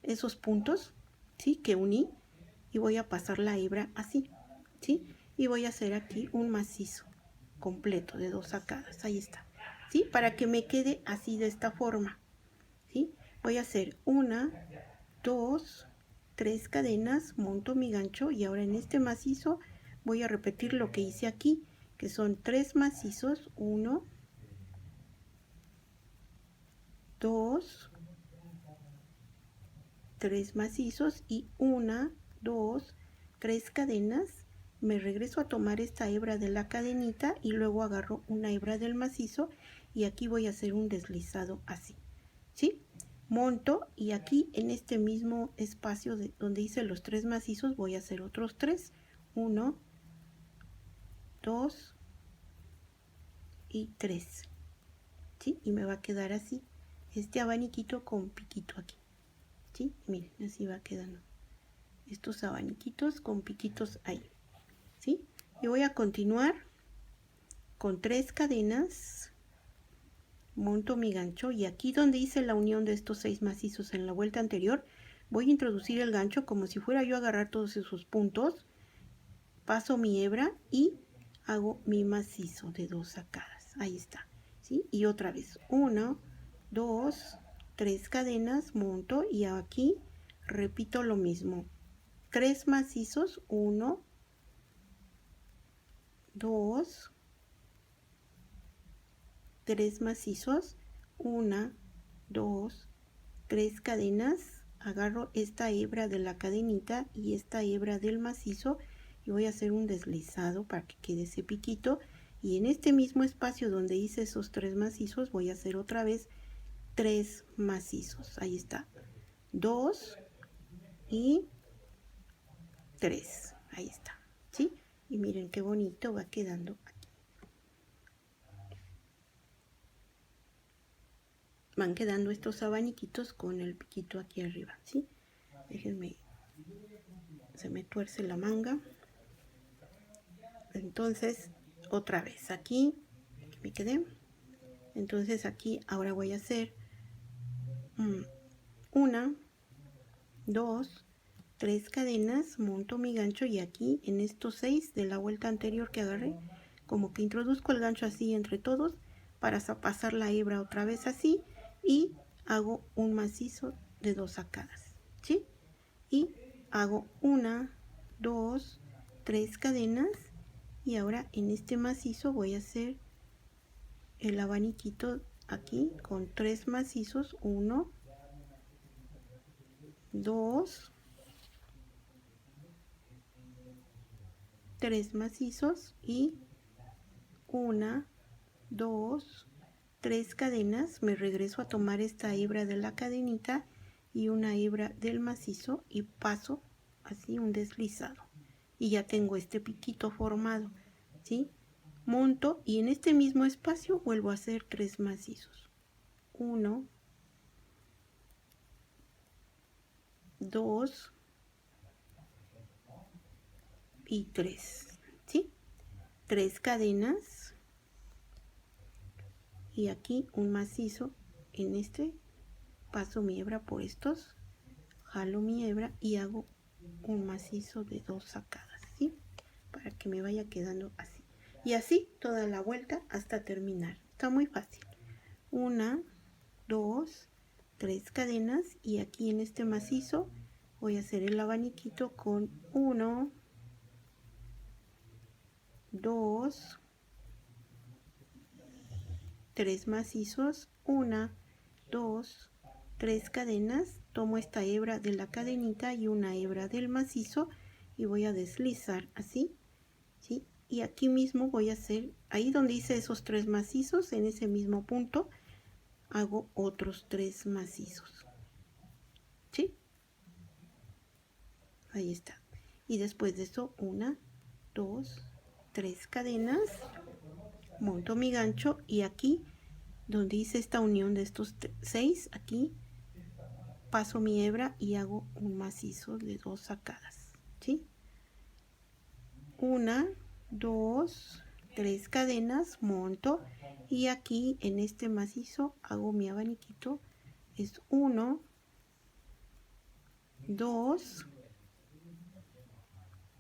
esos puntos, ¿sí? Que uní y voy a pasar la hebra así, ¿sí? Y voy a hacer aquí un macizo completo de 2 sacadas, ahí está, ¿sí? Para que me quede así de esta forma, ¿sí? Voy a hacer 1, 2, 3 cadenas, monto mi gancho y ahora en este macizo voy a repetir lo que hice aquí, que son 3 macizos, 1, 2, 3 macizos y 1, 2, 3 cadenas. Me regreso a tomar esta hebra de la cadenita y luego agarro una hebra del macizo y aquí voy a hacer un deslizado así, ¿sí? Monto y aquí en este mismo espacio donde hice los 3 macizos voy a hacer otros 3, 1, 2 y 3, ¿sí? Y me va a quedar así, este abaniquito con piquito aquí, ¿sí? Miren, así va quedando estos abaniquitos con piquitos ahí, ¿sí? Y voy a continuar con 3 cadenas, monto mi gancho y aquí donde hice la unión de estos 6 macizos en la vuelta anterior, voy a introducir el gancho como si fuera yo a agarrar todos esos puntos, paso mi hebra y hago mi macizo de 2 sacadas, ahí está, ¿sí? Y otra vez, 1, 2, 3 cadenas, monto y aquí repito lo mismo, 3 macizos, 1, 2, 3 macizos, 1, 2, 3 cadenas, agarro esta hebra de la cadenita y esta hebra del macizo y voy a hacer un deslizado para que quede ese piquito y en este mismo espacio donde hice esos 3 macizos voy a hacer otra vez 3 macizos, ahí está, 2 y 3, ahí está, ¿sí? Y miren qué bonito va quedando aquí. Van quedando estos abaniquitos con el piquito aquí arriba, ¿sí? Déjenme, se me tuerce la manga. Entonces, otra vez, aquí me quedé. Entonces aquí ahora voy a hacer 1, 2, 3 cadenas, monto mi gancho y aquí en estos 6 de la vuelta anterior que agarré, como que introduzco el gancho así entre todos para pasar la hebra otra vez así y hago un macizo de 2 sacadas, ¿sí? Y hago 1, 2, 3 cadenas y ahora en este macizo voy a hacer el abaniquito aquí con 3 macizos, 1, 2, 3 macizos y 1, 2, 3 cadenas. Me regreso a tomar esta hebra de la cadenita y una hebra del macizo y paso así un deslizado y ya tengo este piquito formado, ¿sí? Monto y en este mismo espacio vuelvo a hacer 3 macizos, 1, 2 y 3, ¿sí? 3 cadenas y aquí un macizo, en este paso mi hebra por estos, jalo mi hebra y hago un macizo de 2 sacadas, ¿sí? Para que me vaya quedando así y así toda la vuelta hasta terminar. Está muy fácil. 1, 2, 3 cadenas y aquí en este macizo voy a hacer el abaniquito con 1, 2, 3 macizos, 1, 2, 3 cadenas, tomo esta hebra de la cadenita y una hebra del macizo y voy a deslizar así, ¿sí? Y aquí mismo voy a hacer, ahí donde hice esos 3 macizos, en ese mismo punto hago otros 3 macizos, ¿sí? Ahí está. Y después de eso, 1, 2, 3 cadenas, monto mi gancho y aquí donde hice esta unión de estos 6, aquí paso mi hebra y hago un macizo de 2 sacadas, ¿sí? 1, 2, 3 cadenas, monto y aquí en este macizo hago mi abaniquito, es 1, 2,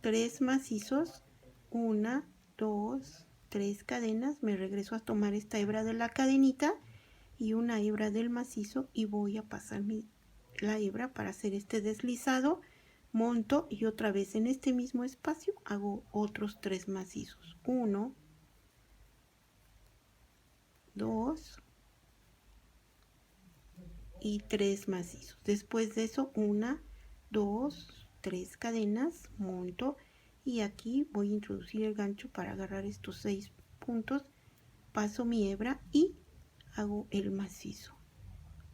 3 macizos, 1, 2, 3 cadenas, me regreso a tomar esta hebra de la cadenita y una hebra del macizo y voy a pasar la hebra para hacer este deslizado, monto y otra vez en este mismo espacio hago otros 3 macizos, 1, 2 y 3 macizos. Después de eso 1, 2, 3 cadenas, monto y aquí voy a introducir el gancho para agarrar estos 6 puntos, paso mi hebra y hago el macizo,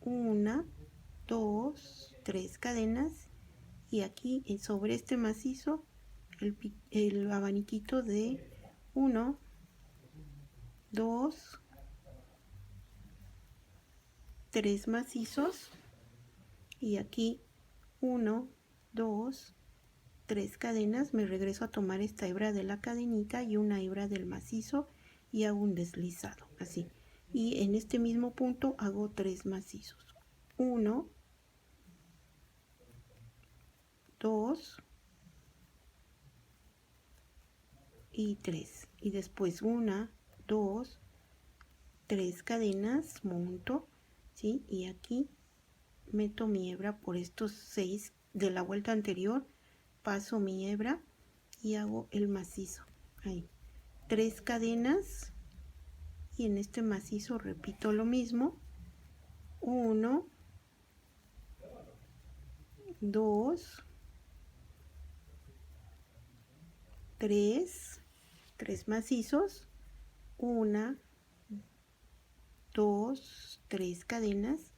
1, 2, 3 cadenas y aquí sobre este macizo el abaniquito de 1, 2, 3 macizos y aquí 1, 2, 3 cadenas, me regreso a tomar esta hebra de la cadenita y una hebra del macizo y hago un deslizado así y en este mismo punto hago 3 macizos, 1, 2 y 3 y después 1, 2, 3 cadenas, monto, ¿sí? Y aquí meto mi hebra por estos 6 de la vuelta anterior, paso mi hebra y hago el macizo, ahí, 3 cadenas y en este macizo repito lo mismo, 1, 2, 3, 3 macizos, 1, 2, 3 cadenas,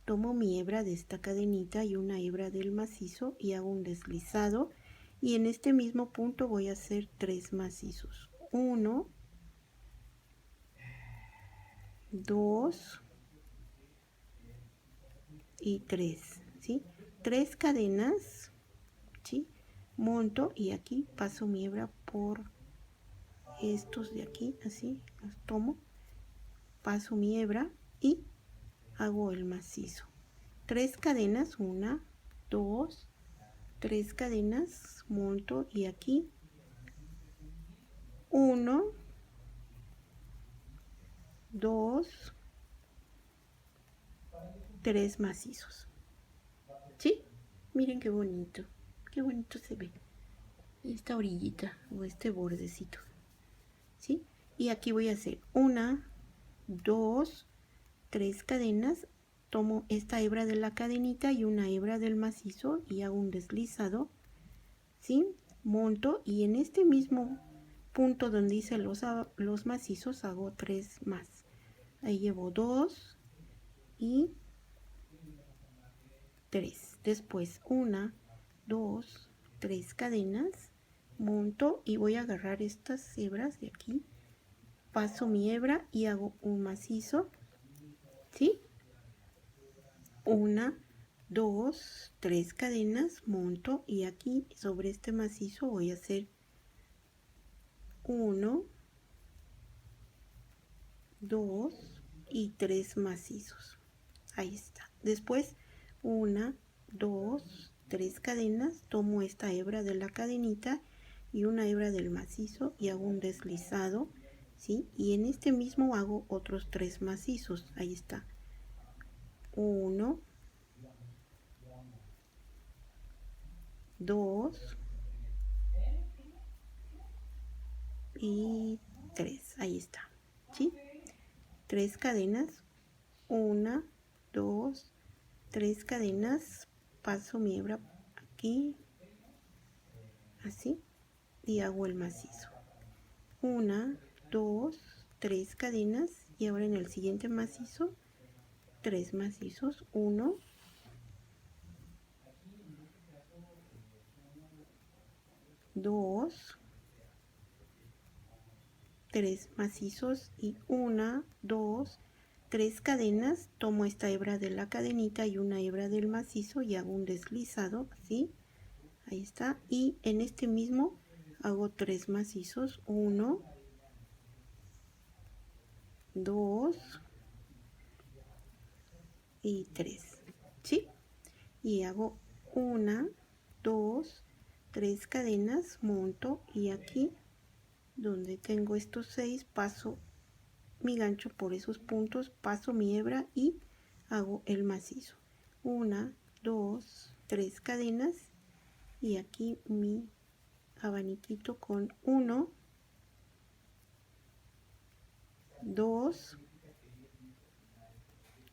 tomo mi hebra de esta cadenita y una hebra del macizo y hago un deslizado y en este mismo punto voy a hacer 3 macizos, 1, 2 y 3, ¿sí? 3 cadenas, ¿sí? Monto y aquí paso mi hebra por estos de aquí, así, los tomo, paso mi hebra y hago el macizo, 3 cadenas, 1, 2, 3 cadenas, monto y aquí 1, 2, 3 macizos, ¿sí? Miren qué bonito se ve esta orillita o este bordecito, ¿sí? Y aquí voy a hacer 1, 2, 3 cadenas, tomo esta hebra de la cadenita y una hebra del macizo y hago un deslizado, ¿sí? Monto y en este mismo punto donde hice los macizos hago 3 más, ahí llevo 2 y 3, después 1, 2, 3 cadenas, monto y voy a agarrar estas hebras de aquí, paso mi hebra y hago un macizo, ¿sí? 1, 2, 3 cadenas, monto y aquí sobre este macizo voy a hacer 1, 2 y 3 macizos, ahí está. Después 1, 2, 3 cadenas, tomo esta hebra de la cadenita y una hebra del macizo y hago un deslizado, ¿sí? Y en este mismo hago otros 3 macizos, ahí está, 1, 2 y 3. Ahí está, ¿sí? 3 cadenas, 1, 2, 3 cadenas, paso mi hebra aquí, así, y hago el macizo. 1, 2, 3 cadenas, y ahora en el siguiente macizo 3 macizos, 1, 2, 3 macizos y 1, 2, 3 cadenas. Tomo esta hebra de la cadenita y una hebra del macizo y hago un deslizado, así, ahí está, y en este mismo hago 3 macizos, 1, 2 y 3, ¿sí? Y hago 1, 2, 3 cadenas, monto y aquí donde tengo estos 6 paso mi gancho por esos puntos, paso mi hebra y hago el macizo. 1, 2, 3 cadenas y aquí mi abaniquito con 1, 2,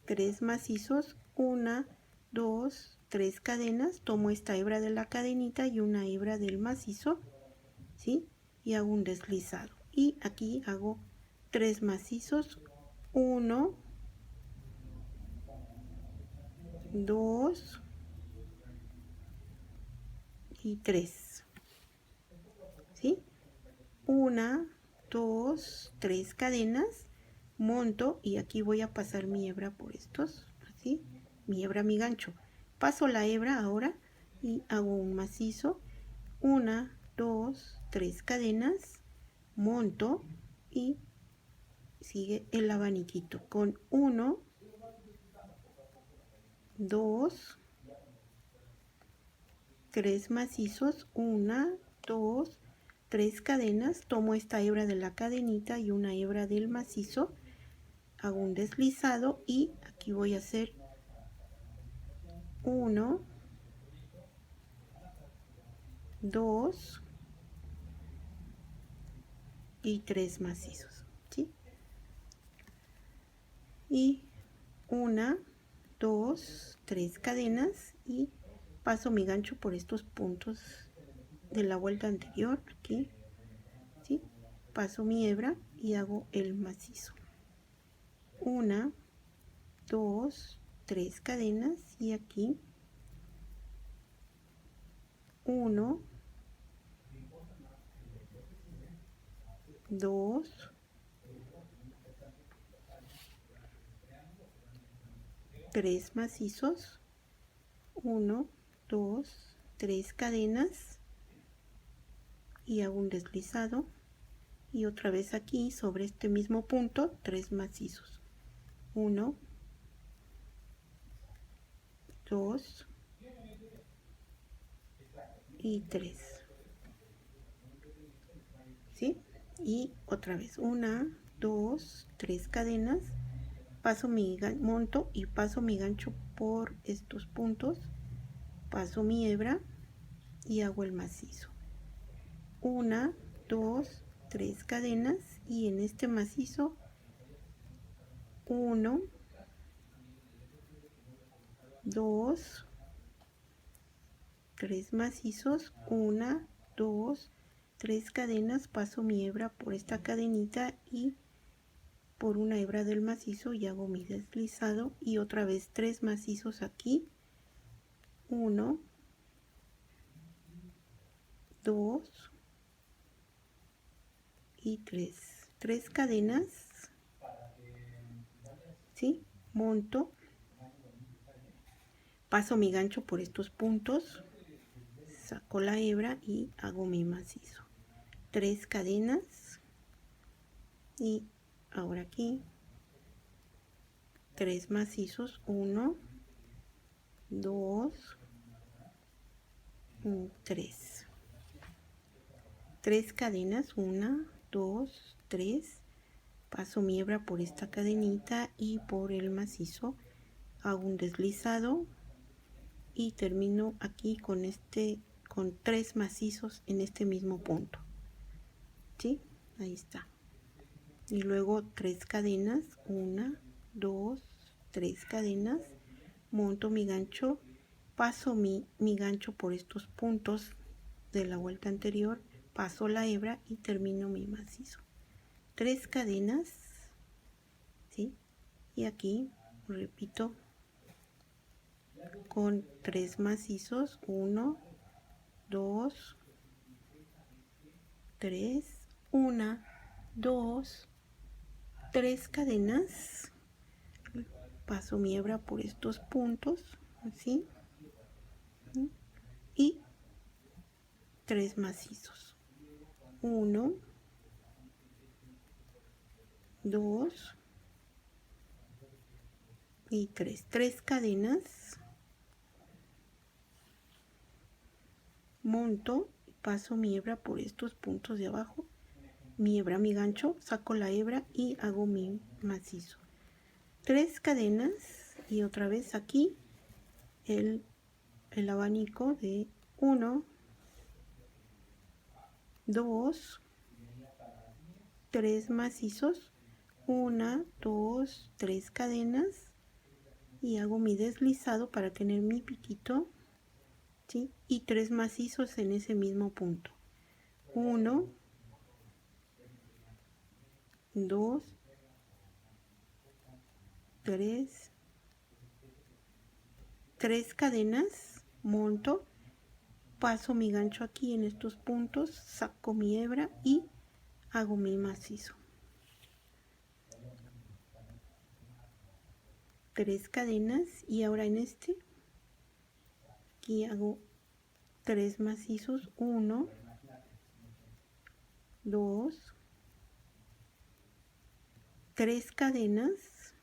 3 macizos, 1, 2, 3 cadenas, tomo esta hebra de la cadenita y una hebra del macizo, ¿sí? Y hago un deslizado y aquí hago 3 macizos, 1, 2 y 3, ¿sí? 1, 2, 3 cadenas, monto y aquí voy a pasar mi hebra por estos, así, mi hebra, mi gancho. Paso la hebra ahora y hago un macizo, 1, 2, 3 cadenas, monto y sigue el abaniquito con 1, 2, 3 macizos, 1, 2, 3 cadenas, tomo esta hebra de la cadenita y una hebra del macizo, hago un deslizado y aquí voy a hacer 1, 2 y 3 macizos, ¿sí? Y 1, 2, 3 cadenas y paso mi gancho por estos puntos de la vuelta anterior, aquí, ¿sí? Paso mi hebra y hago el macizo. 1, 2, 3 cadenas y aquí 1, 2, 3 macizos, 1, 2, 3 cadenas y hago un deslizado y otra vez aquí sobre este mismo punto 3 macizos, 1, 2 y 3, ¿sí? Y otra vez 1, 2, 3 cadenas, paso mi monto y paso mi gancho por estos puntos, paso mi hebra y hago el macizo. 1, 2, 3 cadenas y en este macizo 1, 2, 3 macizos, 1, 2, 3 cadenas, paso mi hebra por esta cadenita y por una hebra del macizo y hago mi deslizado y otra vez 3 macizos aquí, 1, 2 y 3 cadenas, ¿sí? Monto, paso mi gancho por estos puntos, saco la hebra y hago mi macizo. 3 cadenas y ahora aquí 3 macizos, 1, 2, 3. 3 cadenas, 1, 2, 3. Paso mi hebra por esta cadenita y por el macizo, hago un deslizado y termino aquí con 3 macizos en este mismo punto, ¿sí? ahí está. Y luego 3 cadenas, 1, 2, 3 cadenas, monto mi gancho, paso mi gancho por estos puntos de la vuelta anterior, paso la hebra y termino mi macizo. 3 cadenas, ¿sí? Y aquí repito con 3 macizos, 1, 2, 3, 1, 2, 3 cadenas, paso mi hebra por estos puntos, así, y 3 macizos, 1, 2 y 3 cadenas, monto, paso mi hebra por estos puntos de abajo, mi hebra, mi gancho, saco la hebra y hago mi macizo. 3 cadenas y otra vez aquí el abanico de 1, 2, 3 macizos, 1, 2, 3 cadenas y hago mi deslizado para tener mi piquito, ¿sí? Y 3 macizos en ese mismo punto. 1, 2, 3, 3 cadenas, monto, paso mi gancho aquí en estos puntos, saco mi hebra y hago mi macizo. 3 cadenas y ahora en este aquí hago 3 macizos, 1, 2, 3 cadenas,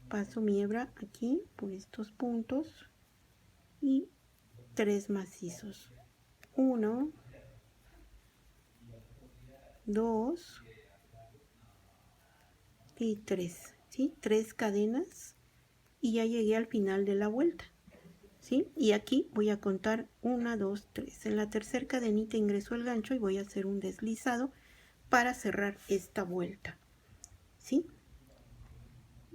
paso mi hebra aquí por estos puntos y 3 macizos, 1, 2 y 3, ¿sí? 3 cadenas y ya llegué al final de la vuelta, ¿sí? Y aquí voy a contar 1, 2, 3. En la tercera cadenita ingreso el gancho y voy a hacer un deslizado para cerrar esta vuelta, ¿sí?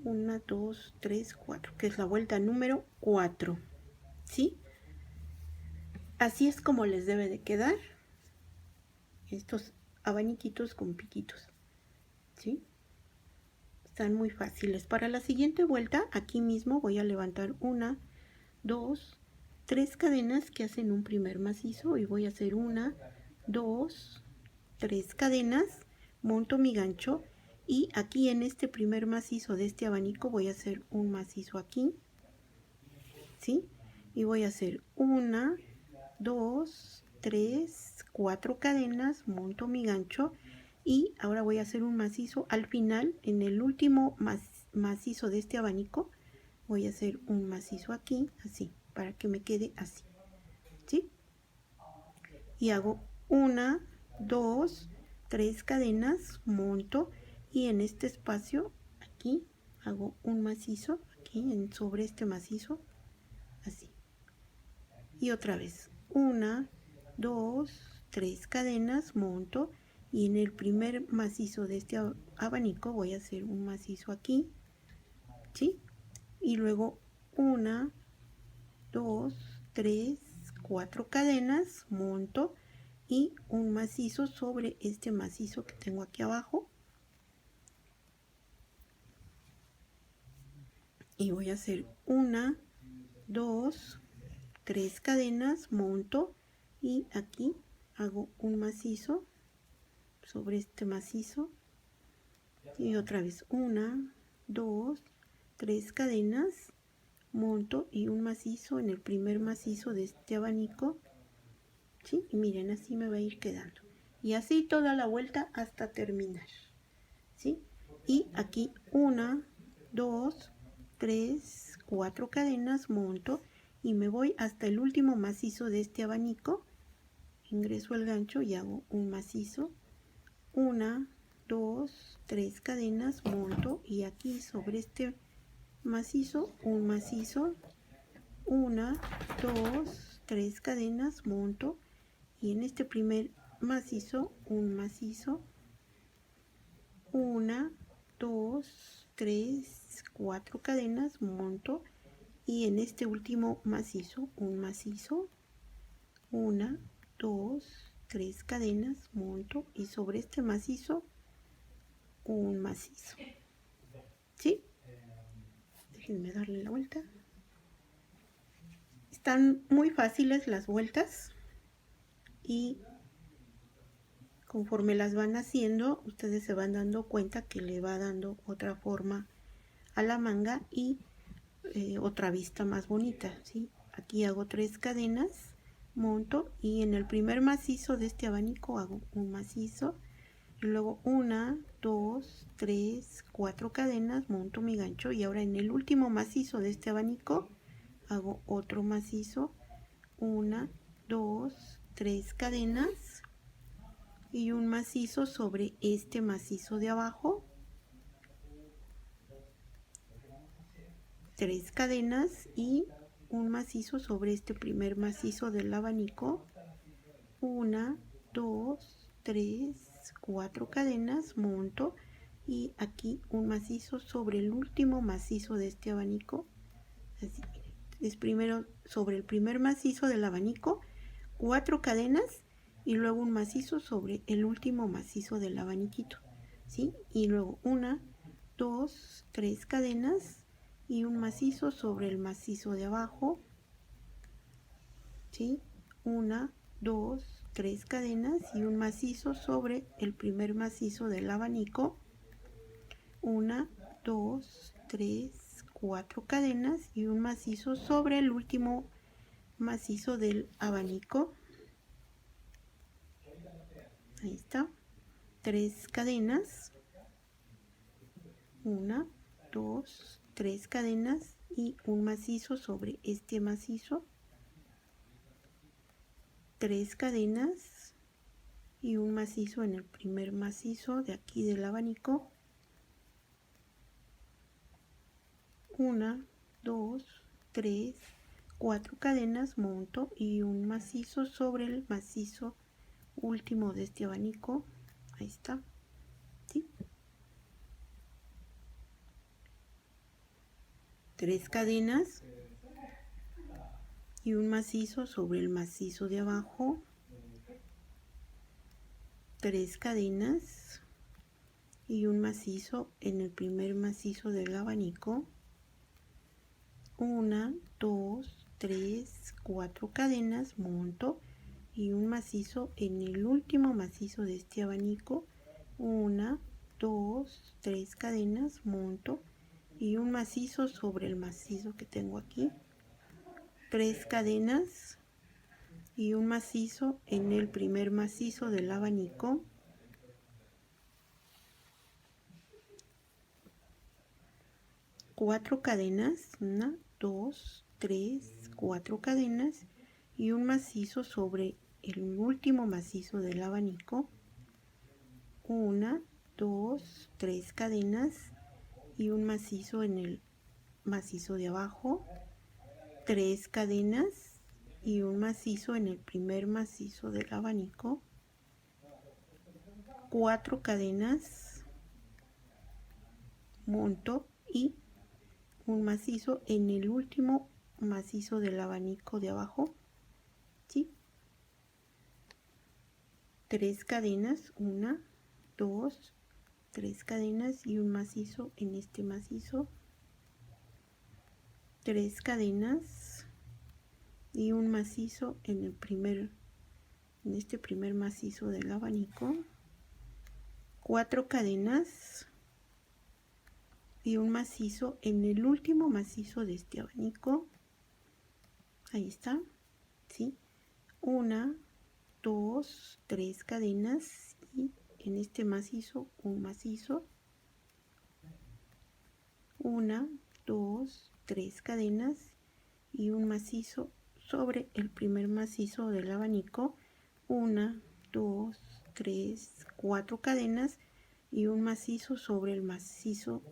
1, 2, 3, 4, que es la vuelta número 4, ¿sí? Así es como les debe de quedar estos abaniquitos con piquitos, ¿sí? Están muy fáciles. Para la siguiente vuelta, aquí mismo voy a levantar 1, 2, 3 cadenas que hacen un primer macizo y voy a hacer 1, 2, 3 cadenas, monto mi gancho y aquí en este primer macizo de este abanico voy a hacer un macizo aquí, ¿sí? Y voy a hacer 1, 2, 3, 4 cadenas, monto mi gancho y ahora voy a hacer un macizo al final, en el último macizo de este abanico, voy a hacer un macizo aquí, así, para que me quede así, ¿sí? Y hago 1, 2, 3 cadenas, monto y en este espacio, aquí, hago un macizo, aquí, sobre este macizo, así. Y otra vez, 1, 2, 3 cadenas, monto y en el primer macizo de este abanico voy a hacer un macizo aquí, ¿sí? Y luego 1, 2, 3, 4 cadenas, monto y un macizo sobre este macizo que tengo aquí abajo y voy a hacer 1, 2, 3 cadenas, monto y aquí hago un macizo sobre este macizo y otra vez 1, 2, 3 cadenas, monto y un macizo en el primer macizo de este abanico, ¿sí? Y miren, así me va a ir quedando y así toda la vuelta hasta terminar, ¿sí? Y aquí 1, 2, 3, 4 cadenas, monto y me voy hasta el último macizo de este abanico, ingreso el gancho y hago un macizo, 1, 2, 3 cadenas, monto y aquí sobre este macizo, un macizo, 1, 2, 3 cadenas, monto y en este primer macizo, un macizo, 1, 2, 3, 4 cadenas, monto, y en este último macizo, un macizo, 1, 2, 3 cadenas, monto, y sobre este macizo un macizo. ¿Sí? Déjenme darle la vuelta. Están muy fáciles las vueltas y conforme las van haciendo, ustedes se van dando cuenta que le va dando otra forma a la manga y otra vista más bonita, ¿sí? Aquí hago 3 cadenas, monto, y en el primer macizo de este abanico hago un macizo, y luego 1, 2, 3, 4 cadenas, monto mi gancho, y ahora en el último macizo de este abanico hago otro macizo, 1, 2, 3 cadenas y un macizo sobre este macizo de abajo, 3 cadenas y un macizo sobre este primer macizo del abanico, 1, 2, 3, 4 cadenas, monto, y aquí un macizo sobre el último macizo de este abanico. Así, es primero sobre el primer macizo del abanico, 4 cadenas y luego un macizo sobre el último macizo del abaniquito, ¿sí? Y luego 1, 2, 3 cadenas y un macizo sobre el macizo de abajo, ¿sí? 1, 2, 3 cadenas y un macizo sobre el primer macizo del abanico, 1, 2, 3, 4 cadenas y un macizo sobre el último macizo del abanico. Ahí está. 3 cadenas, 1, 2, 3 cadenas y un macizo sobre este macizo, 3 cadenas y un macizo en el primer macizo de aquí del abanico, 1, 2, 3, 4 cadenas, monto, y un macizo sobre el macizo último de este abanico. Ahí está, ¿sí? 3 cadenas y un macizo sobre el macizo de abajo, 3 cadenas y un macizo en el primer macizo del abanico, 1, 2, 3, 4 cadenas, monto, y un macizo en el último macizo de este abanico, 1, 2, 3 cadenas, monto, y un macizo sobre el macizo que tengo aquí, 3 cadenas y un macizo en el primer macizo del abanico, 4 cadenas, 1, 2, 3, 4 cadenas y un macizo sobre el último macizo del abanico, 1, 2, 3 cadenas y un macizo en el macizo de abajo, 3 cadenas y un macizo en el primer macizo del abanico, 4 cadenas, monto y un macizo en el último macizo del abanico de abajo, ¿sí? 3 cadenas, 1, 2, 3 cadenas y un macizo en este macizo, 3 cadenas y un macizo en este primer macizo del abanico, 4 cadenas y un macizo en el último macizo de este abanico. Ahí está, ¿sí? 1, 2, 3 cadenas y en este macizo un macizo, 1, 2, 3 cadenas y un macizo sobre el primer macizo del abanico, 1, 2, 3, 4 cadenas y un macizo sobre el macizo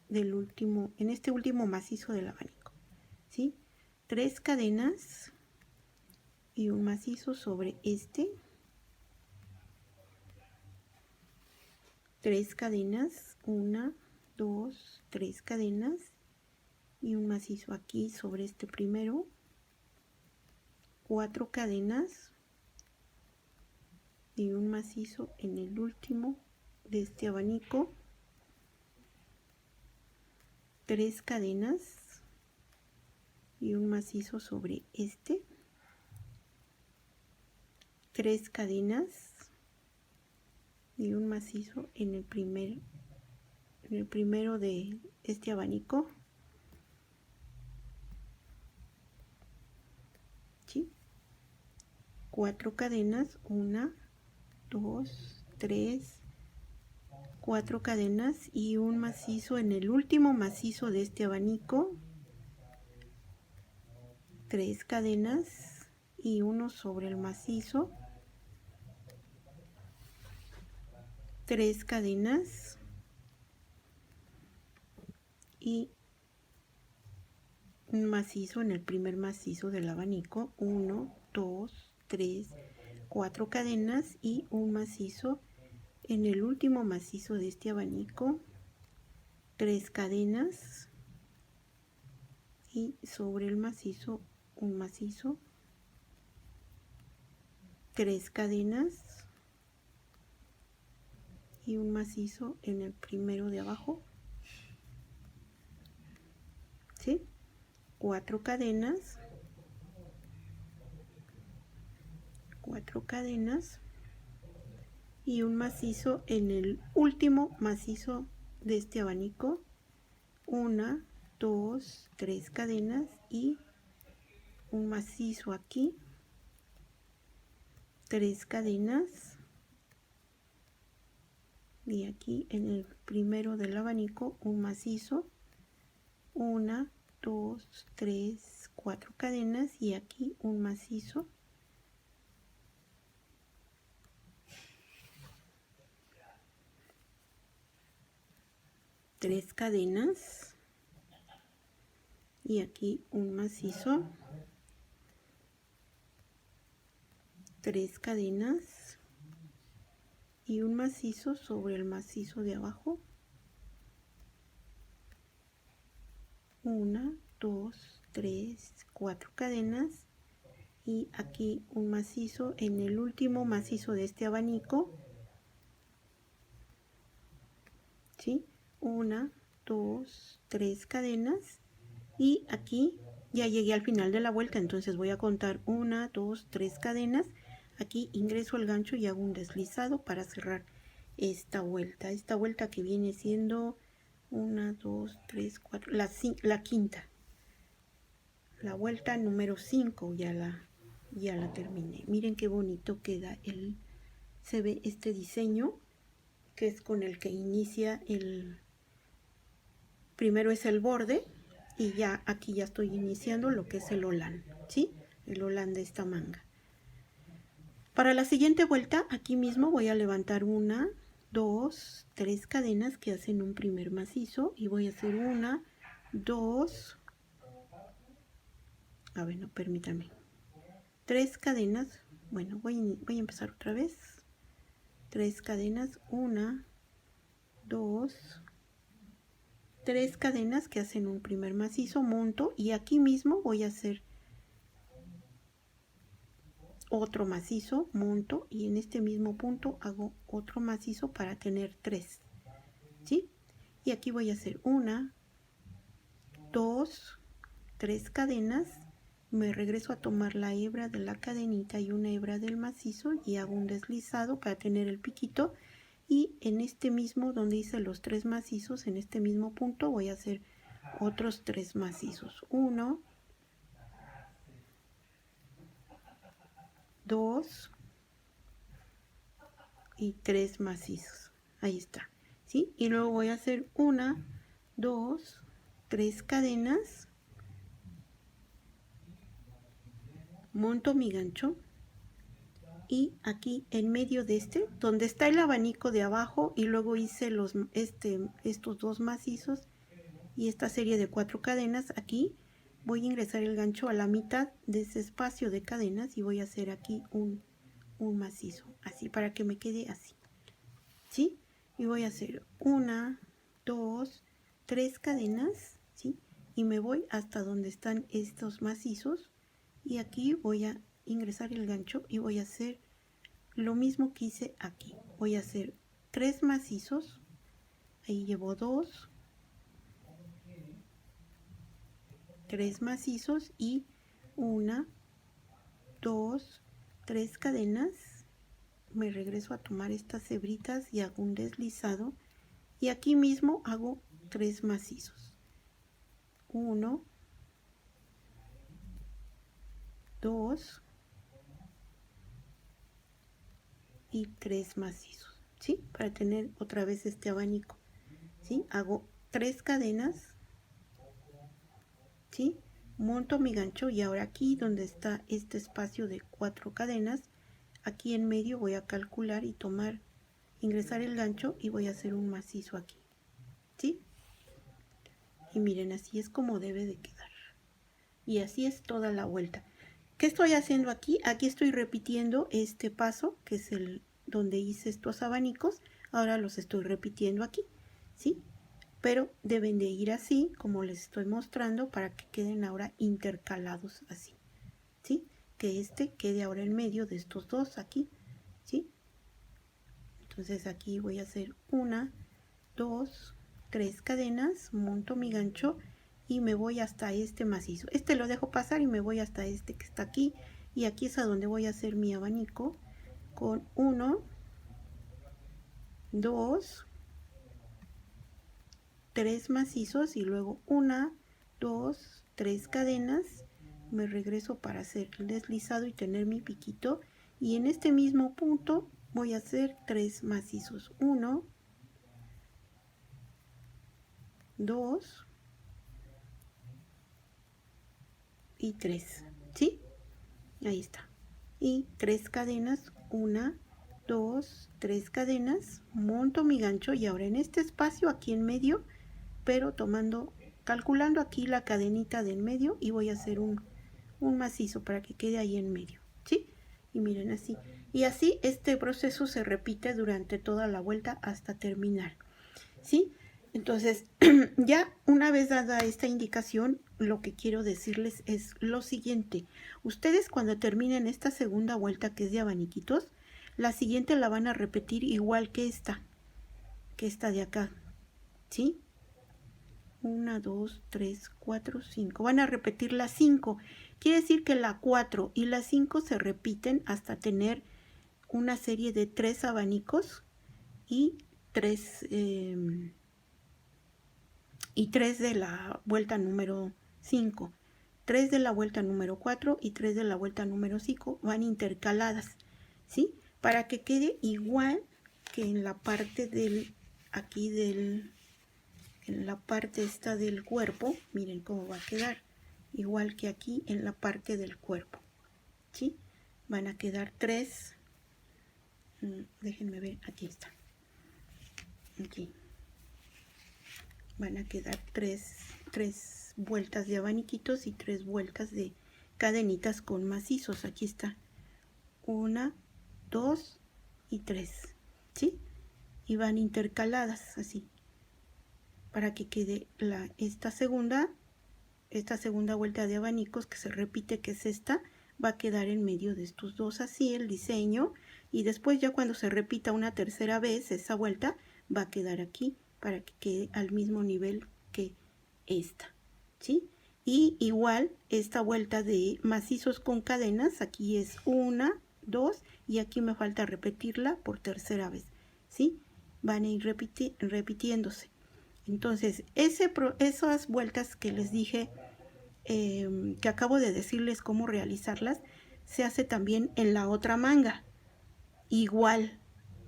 del último, en este último macizo del abanico, ¿sí? 3 cadenas y un macizo sobre este, 3 cadenas, 1, 2, 3 cadenas y un macizo aquí sobre este primero, 4 cadenas y un macizo en el último de este abanico, 3 cadenas y un macizo sobre este, 3 cadenas y un macizo en el primero de este abanico, ¿sí? 4 cadenas, 1, 2, 3, 4 cadenas y un macizo en el último macizo de este abanico, 3 cadenas y uno sobre el macizo, 3 cadenas y un macizo en el primer macizo del abanico, 1, 2, 3, 4 cadenas y un macizo en el último macizo de este abanico, 3 cadenas y sobre el macizo un macizo, 3 cadenas y un macizo en el primero de abajo, ¿sí? 4 cadenas, 4 cadenas y un macizo en el último macizo de este abanico, 1, 2, 3 cadenas y un macizo aquí, 3 cadenas y aquí en el primero del abanico un macizo, 1, 2, 3, 4 cadenas y aquí un macizo, tres cadenas y aquí un macizo, 3 cadenas y un macizo sobre el macizo de abajo, 1, 2, 3, 4 cadenas y aquí un macizo en el último macizo de este abanico, ¿sí? 1, 2, 3 cadenas y aquí ya llegué al final de la vuelta, entonces voy a contar 1, 2, 3 cadenas, aquí ingreso el gancho y hago un deslizado para cerrar esta vuelta que viene siendo 1, 2, 3, 4, la quinta, la vuelta número 5 ya la terminé. Miren qué bonito queda se ve este diseño que es con el que inicia primero es el borde y ya aquí ya estoy iniciando lo que es el holán, ¿sí? El holán de esta manga. Para la siguiente vuelta aquí mismo voy a levantar 1, 2, 3 cadenas que hacen un primer macizo y voy a hacer 1, 2, a ver, no, permítanme, 3 cadenas, bueno, voy a empezar otra vez, 3 cadenas, 1, 2, 3 cadenas que hacen un primer macizo, monto y aquí mismo voy a hacer otro macizo, monto y en este mismo punto hago otro macizo para tener 3, ¿sí? Y aquí voy a hacer 1, 2, 3 cadenas, me regreso a tomar la hebra de la cadenita y una hebra del macizo y hago un deslizado para tener el piquito y en este mismo donde hice los 3 macizos, en este mismo punto voy a hacer otros 3 macizos, 1, 2 y 3 macizos, ahí está, ¿sí? Y luego voy a hacer 1, 2, 3 cadenas, monto mi gancho y aquí en medio de donde está el abanico de abajo y luego hice estos 2 macizos y esta serie de 4 cadenas, aquí voy a ingresar el gancho a la mitad de ese espacio de cadenas y voy a hacer aquí un macizo, así para que me quede así, ¿sí? y voy a hacer 1, 2, 3 cadenas, ¿sí? Y me voy hasta donde están estos macizos y aquí voy a ingresar el gancho y voy a hacer lo mismo que hice aquí. Voy a hacer 3 macizos, ahí llevo 2, 3 macizos y 1, 2, 3 cadenas. Me regreso a tomar estas hebritas y hago un deslizado y aquí mismo hago 3 macizos. 1, 2 y 3 macizos, ¿sí? Para tener otra vez este abanico, ¿sí? Hago 3 cadenas, ¿sí? Monto mi gancho y ahora aquí donde está este espacio de 4 cadenas, aquí en medio voy a calcular y tomar, ingresar el gancho y voy a hacer un macizo aquí, ¿sí? Y miren, así es como debe de quedar. Y así es toda la vuelta. ¿Qué estoy haciendo aquí? Aquí estoy repitiendo este paso, que es el donde hice estos abanicos. Ahora los estoy repitiendo aquí, ¿sí? Pero deben de ir así, como les estoy mostrando, para que queden ahora intercalados así, ¿sí? Que este quede ahora en medio de estos dos aquí, ¿sí? Entonces aquí voy a hacer 1, 2, 3 cadenas, monto mi gancho y me voy hasta este macizo. Este lo dejo pasar y me voy hasta este que está aquí. Y aquí es a donde voy a hacer mi abanico con 1, 2, 3 macizos y luego 1, 2, 3 cadenas. Me regreso para hacer el deslizado y tener mi piquito. Y en este mismo punto voy a hacer 3 macizos. 1, 2 y 3, ¿sí? Ahí está. Y 3 cadenas, 1, 2, 3 cadenas, monto mi gancho y ahora en este espacio aquí en medio, pero calculando aquí la cadenita de en medio y voy a hacer un macizo para que quede ahí en medio, ¿sí? Y miren así. Y así este proceso se repite durante toda la vuelta hasta terminar, ¿sí? Entonces, ya una vez dada esta indicación, lo que quiero decirles es lo siguiente. Ustedes cuando terminen esta segunda vuelta que es de abaniquitos, la siguiente la van a repetir igual que esta de acá, ¿sí? 1, 2, 3, 4, 5. Van a repetir las 5. Quiere decir que la 4 y la 5 se repiten hasta tener una serie de 3 abanicos y 3 de la vuelta número 5, 3 de la vuelta número 4 y 3 de la vuelta número 5 van intercaladas, ¿sí? Para que quede igual que en la parte en la parte esta del cuerpo, miren cómo va a quedar, igual que aquí en la parte del cuerpo, ¿sí? Van a quedar 3, déjenme ver, aquí está, aquí. Van a quedar 3 vueltas de abaniquitos y 3 vueltas de cadenitas con macizos. Aquí está. 1, 2 y 3. ¿Sí? Y van intercaladas así. Para que quede esta segunda vuelta de abanicos que se repite, que es esta, va a quedar en medio de estos dos así el diseño. Y después ya cuando se repita una tercera vez esa vuelta va a quedar aquí, para que quede al mismo nivel que esta, ¿sí? Y igual esta vuelta de macizos con cadenas, aquí es 1, 2 y aquí me falta repetirla por tercera vez, ¿sí? Van a ir repitiéndose. Entonces, esas vueltas que les dije, que acabo de decirles cómo realizarlas, se hace también en la otra manga, igual,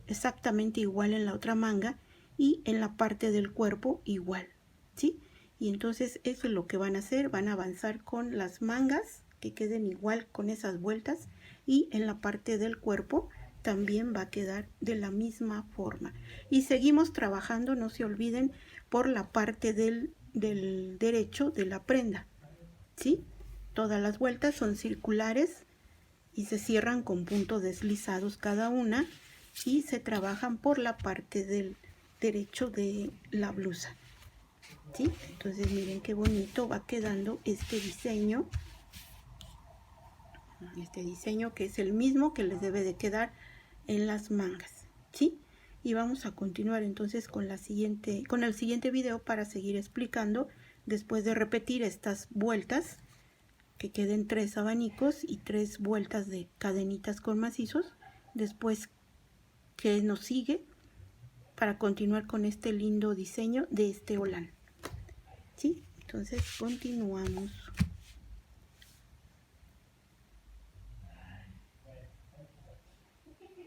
exactamente igual en la otra manga, y en la parte del cuerpo igual, ¿sí? Y entonces eso es lo que van a hacer, van a avanzar con las mangas que queden igual con esas vueltas y en la parte del cuerpo también va a quedar de la misma forma. Y seguimos trabajando, no se olviden, por la parte del derecho de la prenda, ¿sí? Todas las vueltas son circulares y se cierran con puntos deslizados cada una y se trabajan por la parte del derecho de la blusa, ¿sí? Entonces miren qué bonito va quedando este diseño que es el mismo que les debe de quedar en las mangas, ¿sí? Y vamos a continuar entonces con el siguiente video para seguir explicando, después de repetir estas vueltas, que queden 3 abanicos y 3 vueltas de cadenitas con macizos. Después, que nos sigue para continuar con este lindo diseño de este holán, ¿sí? Entonces continuamos.